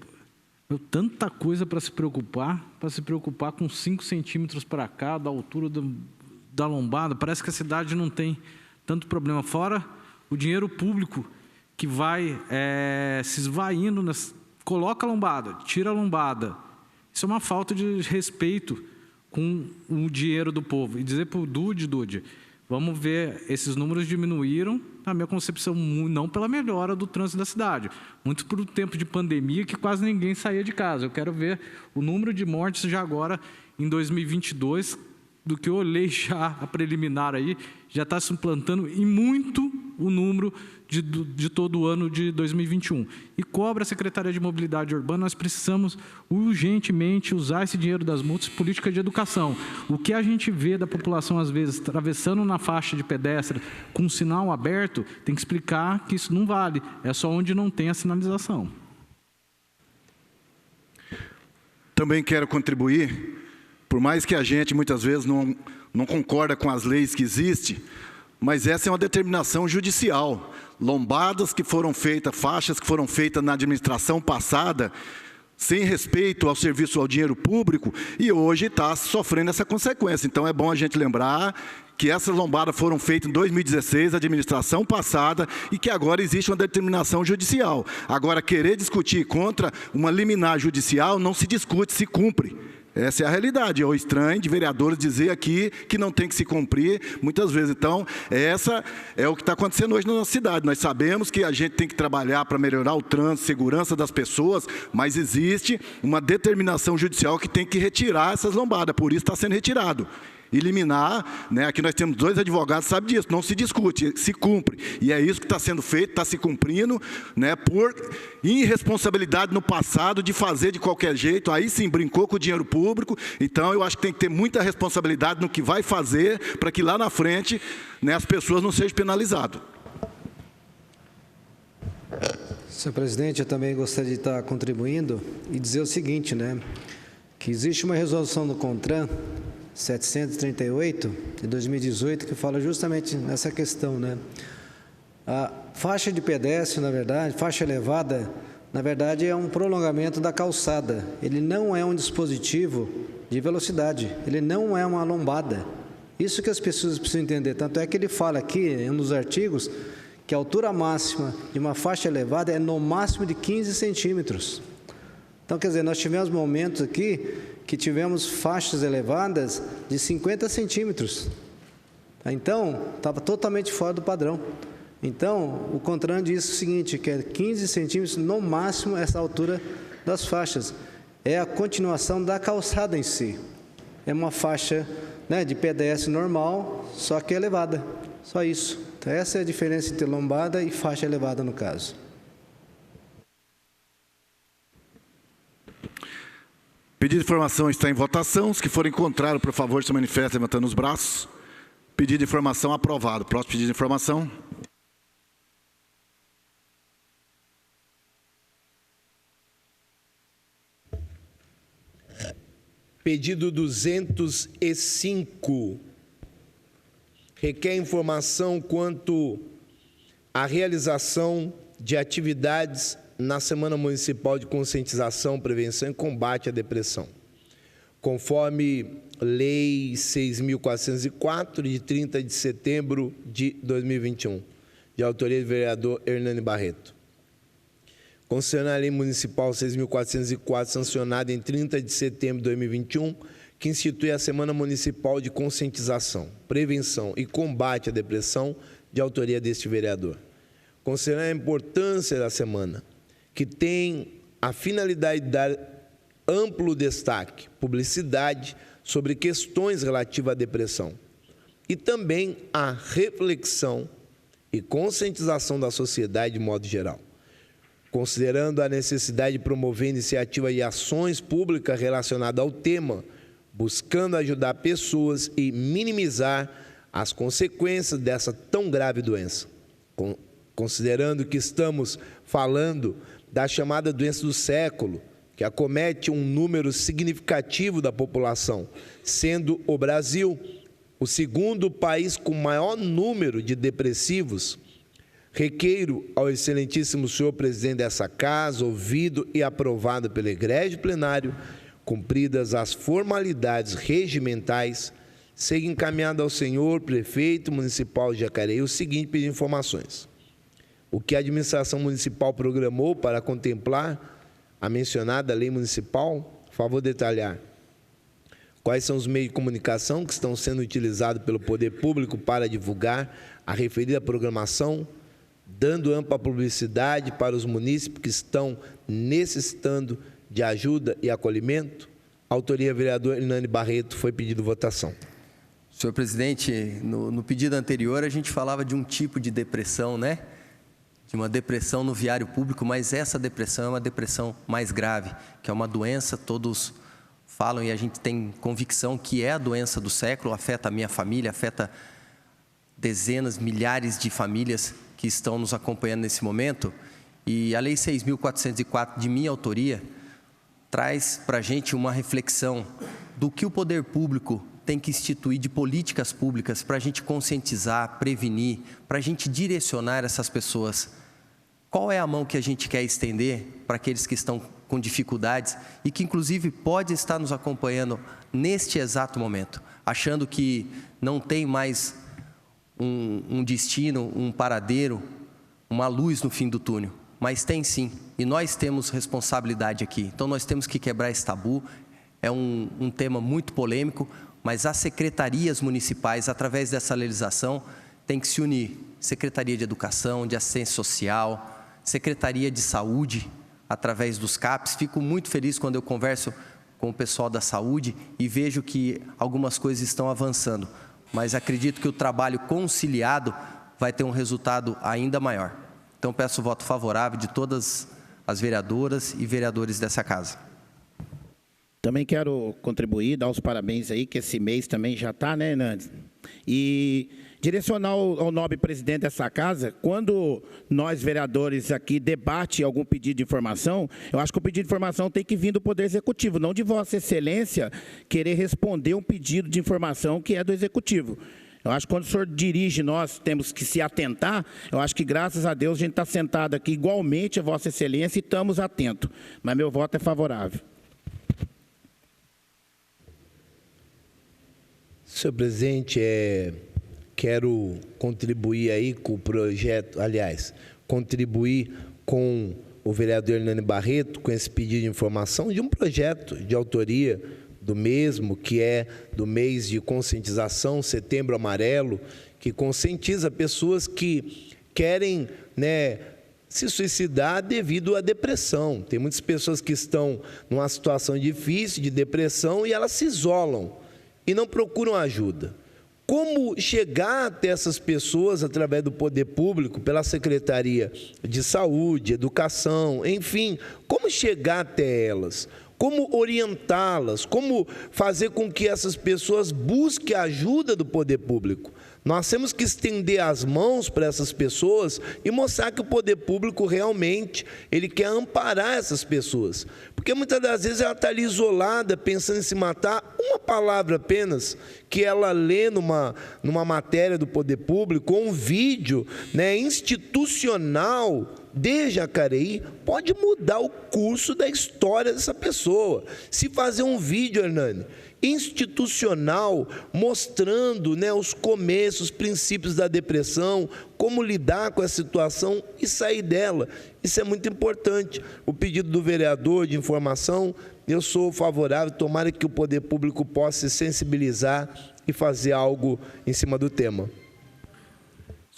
tanta coisa para se preocupar com 5 centímetros para cá, da altura da lombada, parece que a cidade não tem tanto problema, fora o dinheiro público que vai se esvaindo, coloca a lombada, tira a lombada. Isso é uma falta de respeito com o dinheiro do povo. E dizer para o Dude, vamos ver, esses números diminuíram, na minha concepção, não pela melhora do trânsito da cidade, muito por um tempo de pandemia que quase ninguém saía de casa. Eu quero ver o número de mortes já agora, em 2022, do que eu olhei já a preliminar aí, já está se implantando em muito o número de todo o ano de 2021. E cobra a Secretaria de Mobilidade Urbana, nós precisamos urgentemente usar esse dinheiro das multas em política de educação. O que a gente vê da população, às vezes, atravessando na faixa de pedestre com um sinal aberto, tem que explicar que isso não vale, é só onde não tem a sinalização. Também quero contribuir, por mais que a gente muitas vezes não concorda com as leis que existem, mas essa é uma determinação judicial. Lombadas que foram feitas, faixas que foram feitas na administração passada, sem respeito ao serviço ao dinheiro público, e hoje está sofrendo essa consequência. Então é bom a gente lembrar que essas lombadas foram feitas em 2016, administração passada, e que agora existe uma determinação judicial. Agora, querer discutir contra uma liminar judicial, não se discute, se cumpre. Essa é a realidade. É o estranho de vereadores dizer aqui que não tem que se cumprir, muitas vezes. Então, essa é o que está acontecendo hoje na nossa cidade. Nós sabemos que a gente tem que trabalhar para melhorar o trânsito, segurança das pessoas, mas existe uma determinação judicial que tem que retirar essas lombadas, por isso está sendo retirado. Eliminar, né? Aqui nós temos 2 advogados, sabe disso, não se discute, se cumpre. E é isso que está sendo feito, está se cumprindo, né? Por irresponsabilidade no passado de fazer de qualquer jeito, aí sim brincou com o dinheiro público. Então eu acho que tem que ter muita responsabilidade no que vai fazer para que lá na frente, né, as pessoas não sejam penalizadas. Senhor presidente, eu também gostaria de estar contribuindo e dizer o seguinte, né? Que existe uma resolução do CONTRAN 738 de 2018 que fala justamente nessa questão, né? A faixa de pedestre, na verdade, faixa elevada, na verdade é um prolongamento da calçada. Ele não é um dispositivo de velocidade, ele não é uma lombada. Isso que as pessoas precisam entender. Tanto é que ele fala aqui, em um dos artigos, que a altura máxima de uma faixa elevada é no máximo de 15 centímetros. Então, quer dizer, nós tivemos momentos aqui que tivemos faixas elevadas de 50 centímetros. Então, estava totalmente fora do padrão. Então, o CONTRAN diz o seguinte, que é 15 centímetros no máximo essa altura das faixas. É a continuação da calçada em si. É uma faixa, né, de pedestre normal, só que elevada. Só isso. Então, essa é a diferença entre lombada e faixa elevada no caso. Pedido de informação está em votação. Os que forem contrários, por favor, se manifestem levantando os braços. Pedido de informação aprovado. Próximo pedido de informação. Pedido 205. Requer informação quanto à realização de atividades na Semana Municipal de Conscientização, Prevenção e Combate à Depressão, conforme Lei 6.404, de 30 de setembro de 2021, de autoria do vereador Hernani Barreto. Considerando a Lei Municipal 6.404, sancionada em 30 de setembro de 2021, que institui a Semana Municipal de Conscientização, Prevenção e Combate à Depressão, de autoria deste vereador. Considerando a importância da semana, que tem a finalidade de dar amplo destaque, publicidade sobre questões relativas à depressão e também a reflexão e conscientização da sociedade de modo geral. Considerando a necessidade de promover iniciativas e ações públicas relacionadas ao tema, buscando ajudar pessoas e minimizar as consequências dessa tão grave doença. Considerando que estamos falando da chamada doença do século, que acomete um número significativo da população, sendo o Brasil o segundo país com maior número de depressivos, requeiro ao excelentíssimo senhor presidente dessa casa, ouvido e aprovado pelo egrégio plenário, cumpridas as formalidades regimentais, seja encaminhado ao senhor prefeito municipal de Jacareí o seguinte pedido de informações. O que a administração municipal programou para contemplar a mencionada lei municipal? Por favor, detalhar. Quais são os meios de comunicação que estão sendo utilizados pelo poder público para divulgar a referida programação, dando ampla publicidade para os munícipes que estão necessitando de ajuda e acolhimento? Autoria, vereador Hernani Barreto, foi pedido votação. Senhor presidente, no pedido anterior a gente falava de um tipo de depressão, né? De uma depressão no viário público, mas essa depressão é uma depressão mais grave, que é uma doença, todos falam e a gente tem convicção que é a doença do século, afeta a minha família, afeta dezenas, milhares de famílias que estão nos acompanhando nesse momento. E a Lei 6.404, de minha autoria, traz para a gente uma reflexão do que o poder público tem que instituir de políticas públicas para a gente conscientizar, prevenir, para a gente direcionar essas pessoas. Qual é a mão que a gente quer estender para aqueles que estão com dificuldades e que, inclusive, pode estar nos acompanhando neste exato momento, achando que não tem mais um destino, um paradeiro, uma luz no fim do túnel, mas tem sim, e nós temos responsabilidade aqui. Então, nós temos que quebrar esse tabu. É um tema muito polêmico, mas as secretarias municipais, através dessa legislação, têm que se unir. Secretaria de Educação, de Assistência Social, Secretaria de Saúde, através dos CAPs. Fico muito feliz quando eu converso com o pessoal da saúde e vejo que algumas coisas estão avançando. Mas acredito que o trabalho conciliado vai ter um resultado ainda maior. Então, peço o voto favorável de todas as vereadoras e vereadores dessa casa. Também quero contribuir, dar os parabéns aí, que esse mês também já está, né, Hernandes? E direcionar ao nobre presidente dessa casa, quando nós, vereadores aqui, debate algum pedido de informação, eu acho que o pedido de informação tem que vir do Poder Executivo, não de Vossa Excelência querer responder um pedido de informação que é do Executivo. Eu acho que quando o senhor dirige, nós temos que se atentar. Eu acho que, graças a Deus, a gente está sentado aqui igualmente a Vossa Excelência e estamos atentos. Mas meu voto é favorável. Senhor presidente, quero contribuir aí com o projeto, aliás, contribuir com o vereador Hernani Barreto, com esse pedido de informação de um projeto de autoria do mesmo, que é do mês de conscientização, Setembro Amarelo, que conscientiza pessoas que querem, né, se suicidar devido à depressão. Tem muitas pessoas que estão numa situação difícil, de depressão, e elas se isolam e não procuram ajuda. Como chegar até essas pessoas através do poder público, pela Secretaria de Saúde, Educação, enfim, como chegar até elas? Como orientá-las? Como fazer com que essas pessoas busquem a ajuda do poder público? Nós temos que estender as mãos para essas pessoas e mostrar que o poder público realmente ele quer amparar essas pessoas. Porque muitas das vezes ela está ali isolada, pensando em se matar, uma palavra apenas que ela lê numa matéria do poder público, ou um vídeo, né, institucional de Jacareí, pode mudar o curso da história dessa pessoa. Se fazer um vídeo, Hernani, institucional, mostrando, né, os começos, os princípios da depressão, como lidar com a situação e sair dela. Isso é muito importante. O pedido do vereador de informação, eu sou favorável, tomara que o poder público possa se sensibilizar e fazer algo em cima do tema.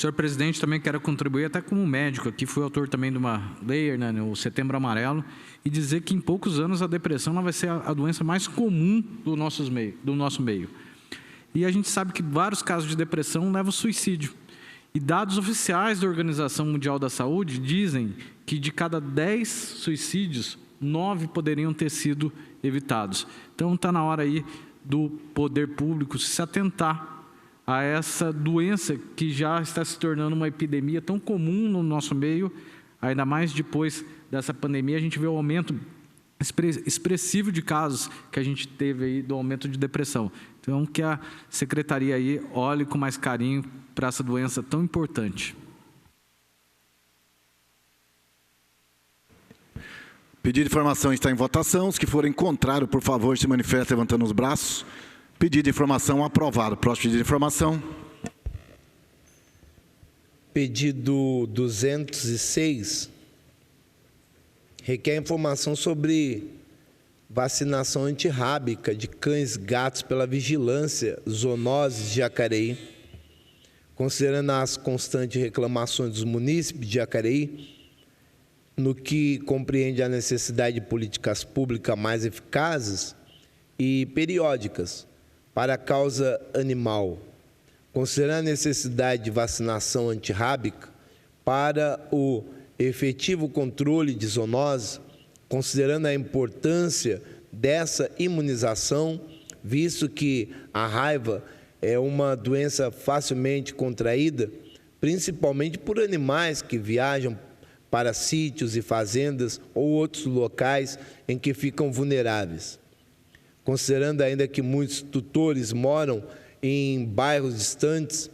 Senhor presidente, também quero contribuir até como médico aqui, fui autor também de uma lei, né, o Setembro Amarelo, e dizer que em poucos anos a depressão ela vai ser a doença mais comum do nosso meio. E a gente sabe que vários casos de depressão levam ao suicídio. E dados oficiais da Organização Mundial da Saúde dizem que de cada 10 suicídios, 9 poderiam ter sido evitados. Então está na hora aí do poder público se atentar a essa doença que já está se tornando uma epidemia tão comum no nosso meio, ainda mais depois dessa pandemia, a gente vê o aumento expressivo de casos que a gente teve aí do aumento de depressão. Então, que a secretaria aí olhe com mais carinho para essa doença tão importante. Pedido de informação está em votação. Os que forem contrários, por favor, se manifestem levantando os braços. Pedido de informação aprovado. Próximo pedido de informação. Pedido 206 requer informação sobre vacinação antirrábica de cães e gatos pela vigilância zoonoses de Jacareí. Considerando as constantes reclamações dos munícipes de Jacareí, no que compreende a necessidade de políticas públicas mais eficazes e periódicas para a causa animal, considerando a necessidade de vacinação antirrábica para o efetivo controle de zoonoses, considerando a importância dessa imunização, visto que a raiva é uma doença facilmente contraída, principalmente por animais que viajam para sítios e fazendas ou outros locais em que ficam vulneráveis. Considerando ainda que muitos tutores moram em bairros distantes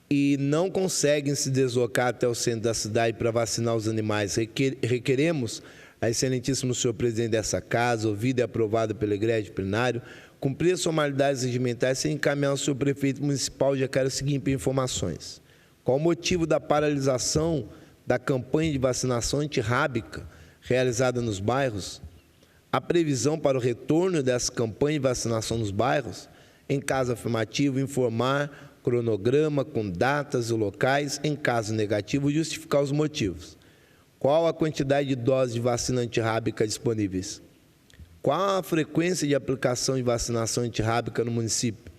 e não conseguem se deslocar até o centro da cidade para vacinar os animais, requeremos a excelentíssimo senhor presidente dessa casa, ouvido e aprovado pelo egrégio plenário, cumprir as formalidades regimentais sem encaminhar ao senhor prefeito municipal de Jacareí as seguintes informações. Qual o motivo da paralisação da campanha de vacinação antirrábica realizada nos bairros? A previsão para o retorno dessa campanha de vacinação nos bairros? Em caso afirmativo, informar cronograma com datas e locais. Em caso negativo, justificar os motivos. Qual a quantidade de doses de vacina antirrábica disponíveis? Qual a frequência de aplicação de vacinação antirrábica no município?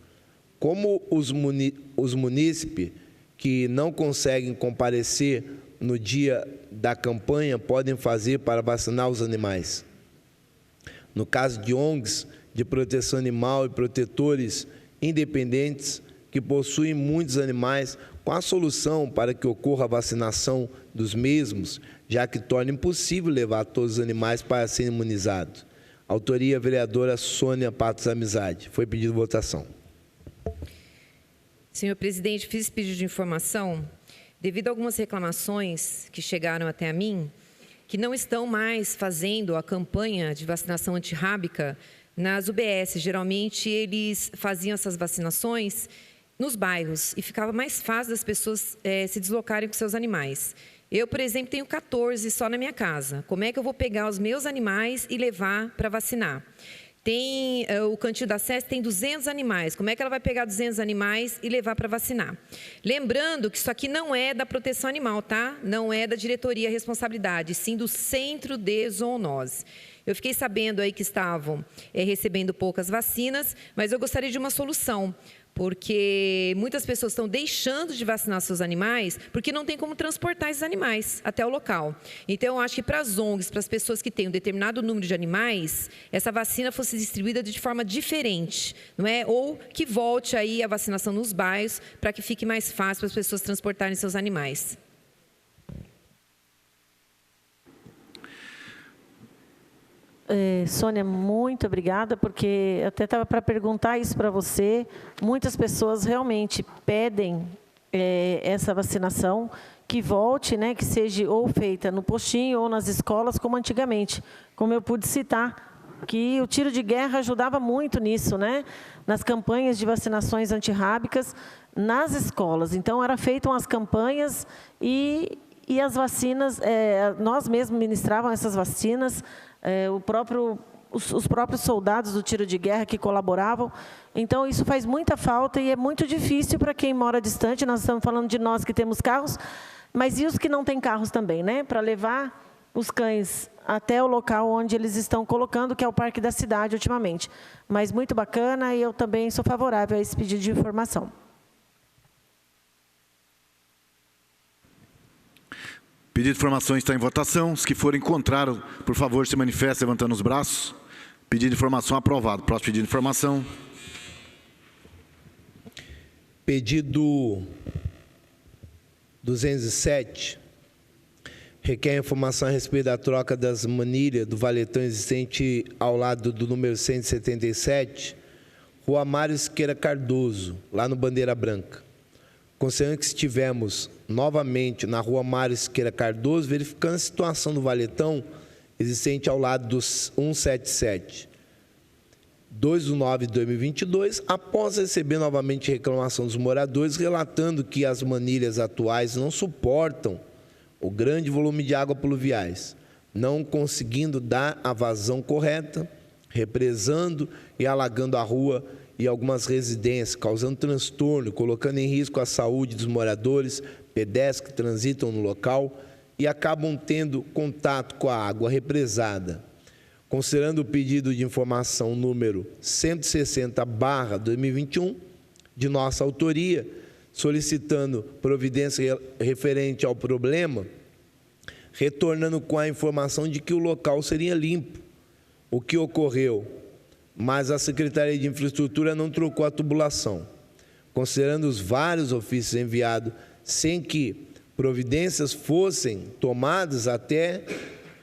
Como os munícipes que não conseguem comparecer no dia da campanha podem fazer para vacinar os animais? No caso de ONGs de proteção animal e protetores independentes que possuem muitos animais, qual a solução para que ocorra a vacinação dos mesmos, já que torna impossível levar todos os animais para serem imunizados? Autoria, vereadora Sônia Patos Amizade. Foi pedido votação. Senhor presidente, fiz pedido de informação devido a algumas reclamações que chegaram até a mim, que não estão mais fazendo a campanha de vacinação antirrábica nas UBS. Geralmente, eles faziam essas vacinações nos bairros e ficava mais fácil das pessoas se deslocarem com seus animais. Eu, por exemplo, tenho 14 só na minha casa. Como é que eu vou pegar os meus animais e levar para vacinar? Tem o Cantinho da SESC tem 200 animais. Como é que ela vai pegar 200 animais e levar para vacinar? Lembrando que isso aqui não é da proteção animal, tá? Não é da diretoria responsabilidade, sim do Centro de Zoonose. Eu fiquei sabendo aí que estavam recebendo poucas vacinas, mas eu gostaria de uma solução, porque muitas pessoas estão deixando de vacinar seus animais porque não tem como transportar esses animais até o local. Então, eu acho que para as ONGs, para as pessoas que têm um determinado número de animais, essa vacina fosse distribuída de forma diferente, não é? Ou que volte aí a vacinação nos bairros para que fique mais fácil para as pessoas transportarem seus animais. Sônia, muito obrigada, porque eu até estava para perguntar isso para você. Muitas pessoas realmente pedem essa vacinação, que volte, né, que seja ou feita no postinho ou nas escolas, como antigamente. Como eu pude citar, que o tiro de guerra ajudava muito nisso, né, nas campanhas de vacinações antirrábicas nas escolas. Então, eram feitas as campanhas e as vacinas, nós mesmos ministravam essas vacinas, os próprios soldados do tiro de guerra que colaboravam. Então, isso faz muita falta e é muito difícil para quem mora distante. Nós estamos falando de nós que temos carros, mas e os que não têm carros também, né? Para levar os cães até o local onde eles estão colocando, que é o Parque da Cidade, ultimamente. Mas muito bacana e eu também sou favorável a esse pedido de informação. Pedido de informação está em votação. Os que forem contrários, por favor, se manifestem levantando os braços. Pedido de informação aprovado. Próximo pedido de informação. Pedido 207. Requer informação a respeito da troca das manilhas do valetão existente ao lado do número 177, Rua Mário Siqueira Cardoso, lá no Bandeira Branca. Considerando que estivemos novamente na Rua Mário Siqueira Cardoso, verificando a situação do valetão existente ao lado do 177. 2/9/2022, após receber novamente reclamação dos moradores, relatando que as manilhas atuais não suportam o grande volume de água pluviais, não conseguindo dar a vazão correta, represando e alagando a rua e algumas residências, causando transtorno, colocando em risco a saúde dos moradores, pedestres que transitam no local e acabam tendo contato com a água represada. Considerando o pedido de informação número 160/2021, de nossa autoria, solicitando providência referente ao problema, retornando com a informação de que o local seria limpo, o que ocorreu, mas a Secretaria de Infraestrutura não trocou a tubulação. Considerando os vários ofícios enviados sem que providências fossem tomadas até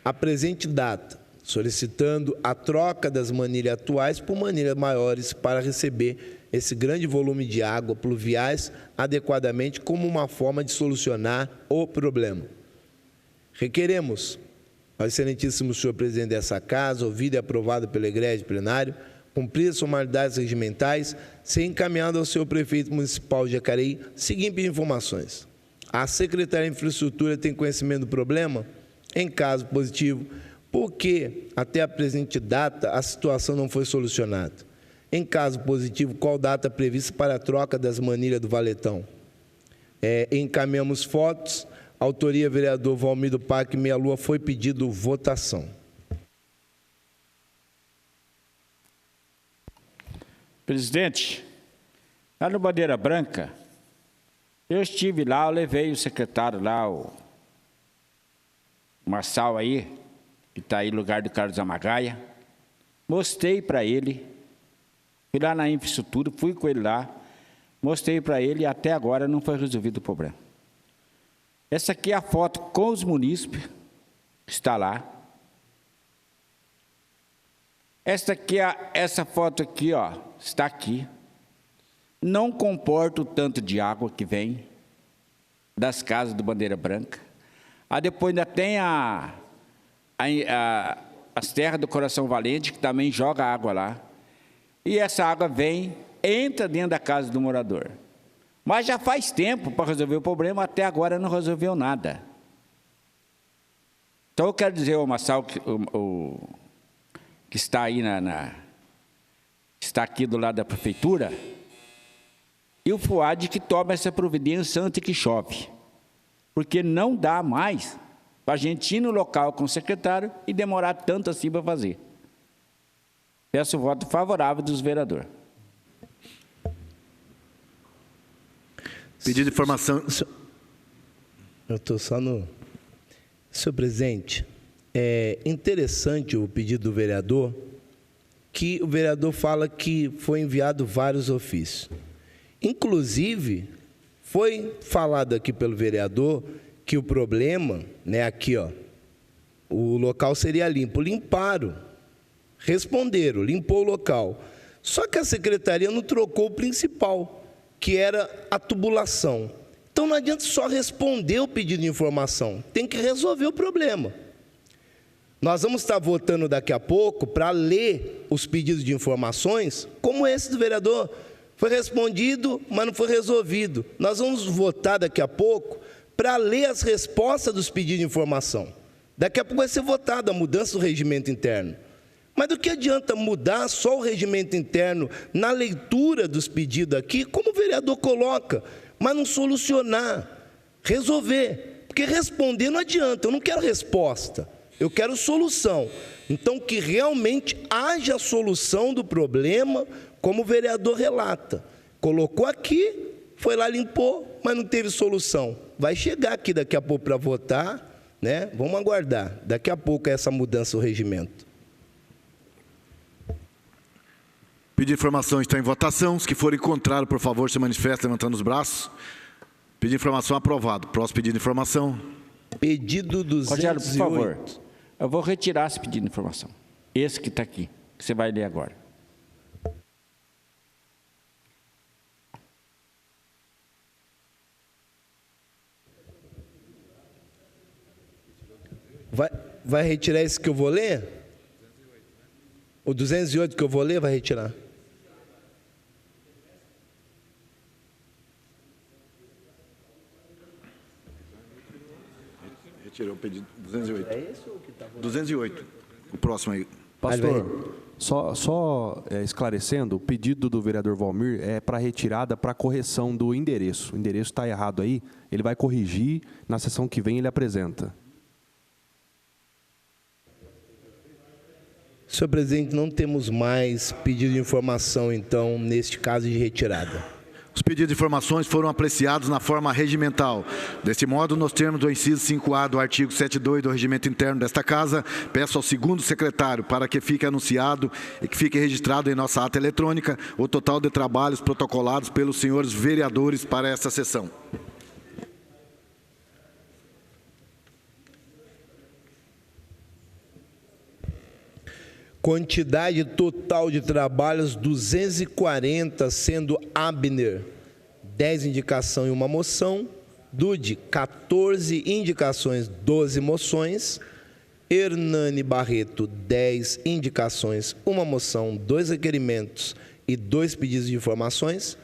a presente data, solicitando a troca das manilhas atuais por manilhas maiores para receber esse grande volume de água pluviais adequadamente como uma forma de solucionar o problema. Requeremos ao excelentíssimo senhor presidente dessa casa, ouvido e aprovado pelo egrégio plenário, cumprir as formalidades regimentais, ser encaminhado ao senhor prefeito municipal de Jacareí seguintes informações. A Secretaria de Infraestrutura tem conhecimento do problema? Em caso positivo, por que até a presente data a situação não foi solucionada? Em caso positivo, qual data prevista para a troca das manilhas do valetão? Encaminhamos fotos, autoria vereador Valmir do Parque Meia Lua, foi pedido votação. Presidente, lá no Bandeira Branca, eu estive lá, eu levei o secretário lá, o Marçal aí, que está aí no lugar do Carlos Amagaia, mostrei para ele, fui lá na infraestrutura, fui com ele lá, mostrei para ele e até agora não foi resolvido o problema. Essa aqui é a foto com os munícipes, que está lá. Essa foto aqui, ó, está aqui. Não comporta o tanto de água que vem das casas do Bandeira Branca. Depois ainda tem as terras do Coração Valente, que também joga água lá. E essa água vem, entra dentro da casa do morador. Mas já faz tempo para resolver o problema, até agora não resolveu nada. Então eu quero dizer ao Marçal, que está aí está aqui do lado da prefeitura, e o FUAD que toma essa providência antes que chove. Porque não dá mais para a gente ir no local com o secretário e demorar tanto assim para fazer. Peço o voto favorável dos vereadores. Pedido de informação. Eu estou só no... Senhor presidente, é interessante o pedido do vereador, que o vereador fala que foi enviado vários ofícios. Inclusive, foi falado aqui pelo vereador que o problema, né, aqui, ó, o local seria limpo. Limparam, responderam, limpou o local. Só que a secretaria não trocou o principal, que era a tubulação. Então não adianta só responder o pedido de informação, tem que resolver o problema. Nós vamos estar votando daqui a pouco para ler os pedidos de informações, como esse do vereador. Foi respondido, mas não foi resolvido. Nós vamos votar daqui a pouco para ler as respostas dos pedidos de informação. Daqui a pouco vai ser votada a mudança do regimento interno. Mas do que adianta mudar só o regimento interno na leitura dos pedidos aqui, como o vereador coloca, mas não solucionar, resolver? Porque responder não adianta, eu não quero resposta, eu quero solução. Então, que realmente haja solução do problema, como o vereador relata. Colocou aqui, foi lá, limpou, mas não teve solução. Vai chegar aqui daqui a pouco para votar, né? Vamos aguardar. Daqui a pouco é essa mudança do regimento. Pedido de informação está em votação. Os que forem contrários, por favor, se manifestem levantando os braços. Pedido de informação aprovado. Próximo pedido de informação. Pedido 208. Rogério, por favor, eu vou retirar esse pedido de informação. Esse que está aqui, que você vai ler agora. Vai retirar esse que eu vou ler? O O 208 que eu vou ler, vai retirar? Retirou o pedido 208. É esse ou que tá 208. O próximo aí. Pastor, só esclarecendo, o pedido do vereador Valmir é para retirada, para correção do endereço. O endereço está errado aí, ele vai corrigir, na sessão que vem ele apresenta. Senhor presidente, não temos mais pedido de informação, então, neste caso de retirada. Os pedidos de informações foram apreciados na forma regimental. Deste modo, nos termos do inciso 5A do artigo 72 do regimento interno desta Casa, peço ao segundo secretário para que fique anunciado e que fique registrado em nossa ata eletrônica o total de trabalhos protocolados pelos senhores vereadores para esta sessão. Quantidade total de trabalhos, 240, sendo Abner, 10 indicações e uma moção. Dude, 14 indicações, 12 moções. Hernani Barreto, 10 indicações, uma moção, 2 requerimentos e 2 pedidos de informações.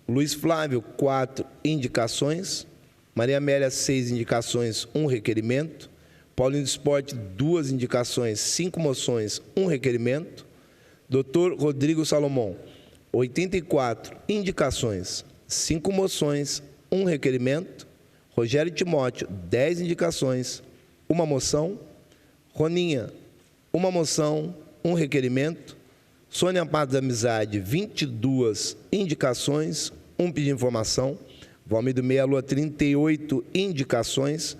Luiz Flávio, 4 indicações. Maria Amélia, 6 indicações, 1 requerimento. Paulinho do Esporte, 2 indicações, 5 moções, 1 requerimento. Dr. Rodrigo Salomão, 84 indicações, 5 moções, 1 requerimento. Rogério Timóteo, 10 indicações, 1 moção. Roninha, 1 moção, 1 requerimento. Sônia Paz da Amizade, 22 indicações, 1 pedido de informação. Valmir Meia Lua, 38 indicações,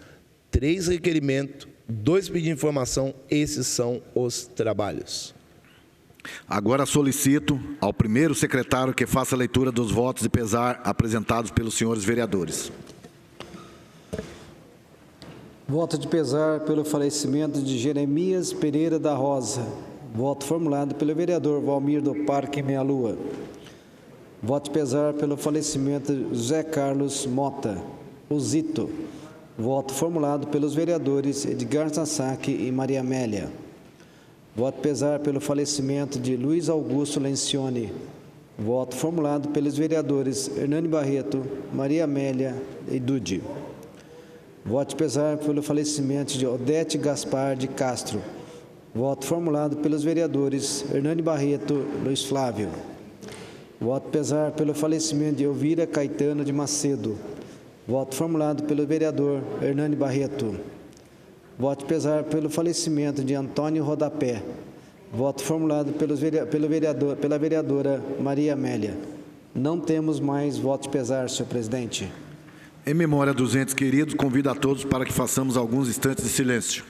3 requerimentos, 2 pedidos de informação. Esses são os trabalhos. Agora solicito ao primeiro secretário que faça a leitura dos votos de pesar apresentados pelos senhores vereadores. Voto de pesar pelo falecimento de Jeremias Pereira da Rosa. Voto formulado pelo vereador Valmir do Parque Meia Lua. Voto de pesar pelo falecimento de José Carlos Mota, o Zito. Voto formulado pelos vereadores Edgar Sasaki e Maria Amélia. Voto de pesar pelo falecimento de Luiz Augusto Lencioni. Voto formulado pelos vereadores Hernani Barreto, Maria Amélia e Dude. Voto de pesar pelo falecimento de Odete Gaspar de Castro. Voto formulado pelos vereadores Hernani Barreto, Luiz Flávio. Voto de pesar pelo falecimento de Elvira Caetano de Macedo. Voto formulado pelo vereador Hernani Barreto. Voto de pesar pelo falecimento de Antônio Rodapé. Voto formulado pela vereadora Maria Amélia. Não temos mais voto de pesar, senhor presidente. Em memória dos entes queridos, convido a todos para que façamos alguns instantes de silêncio.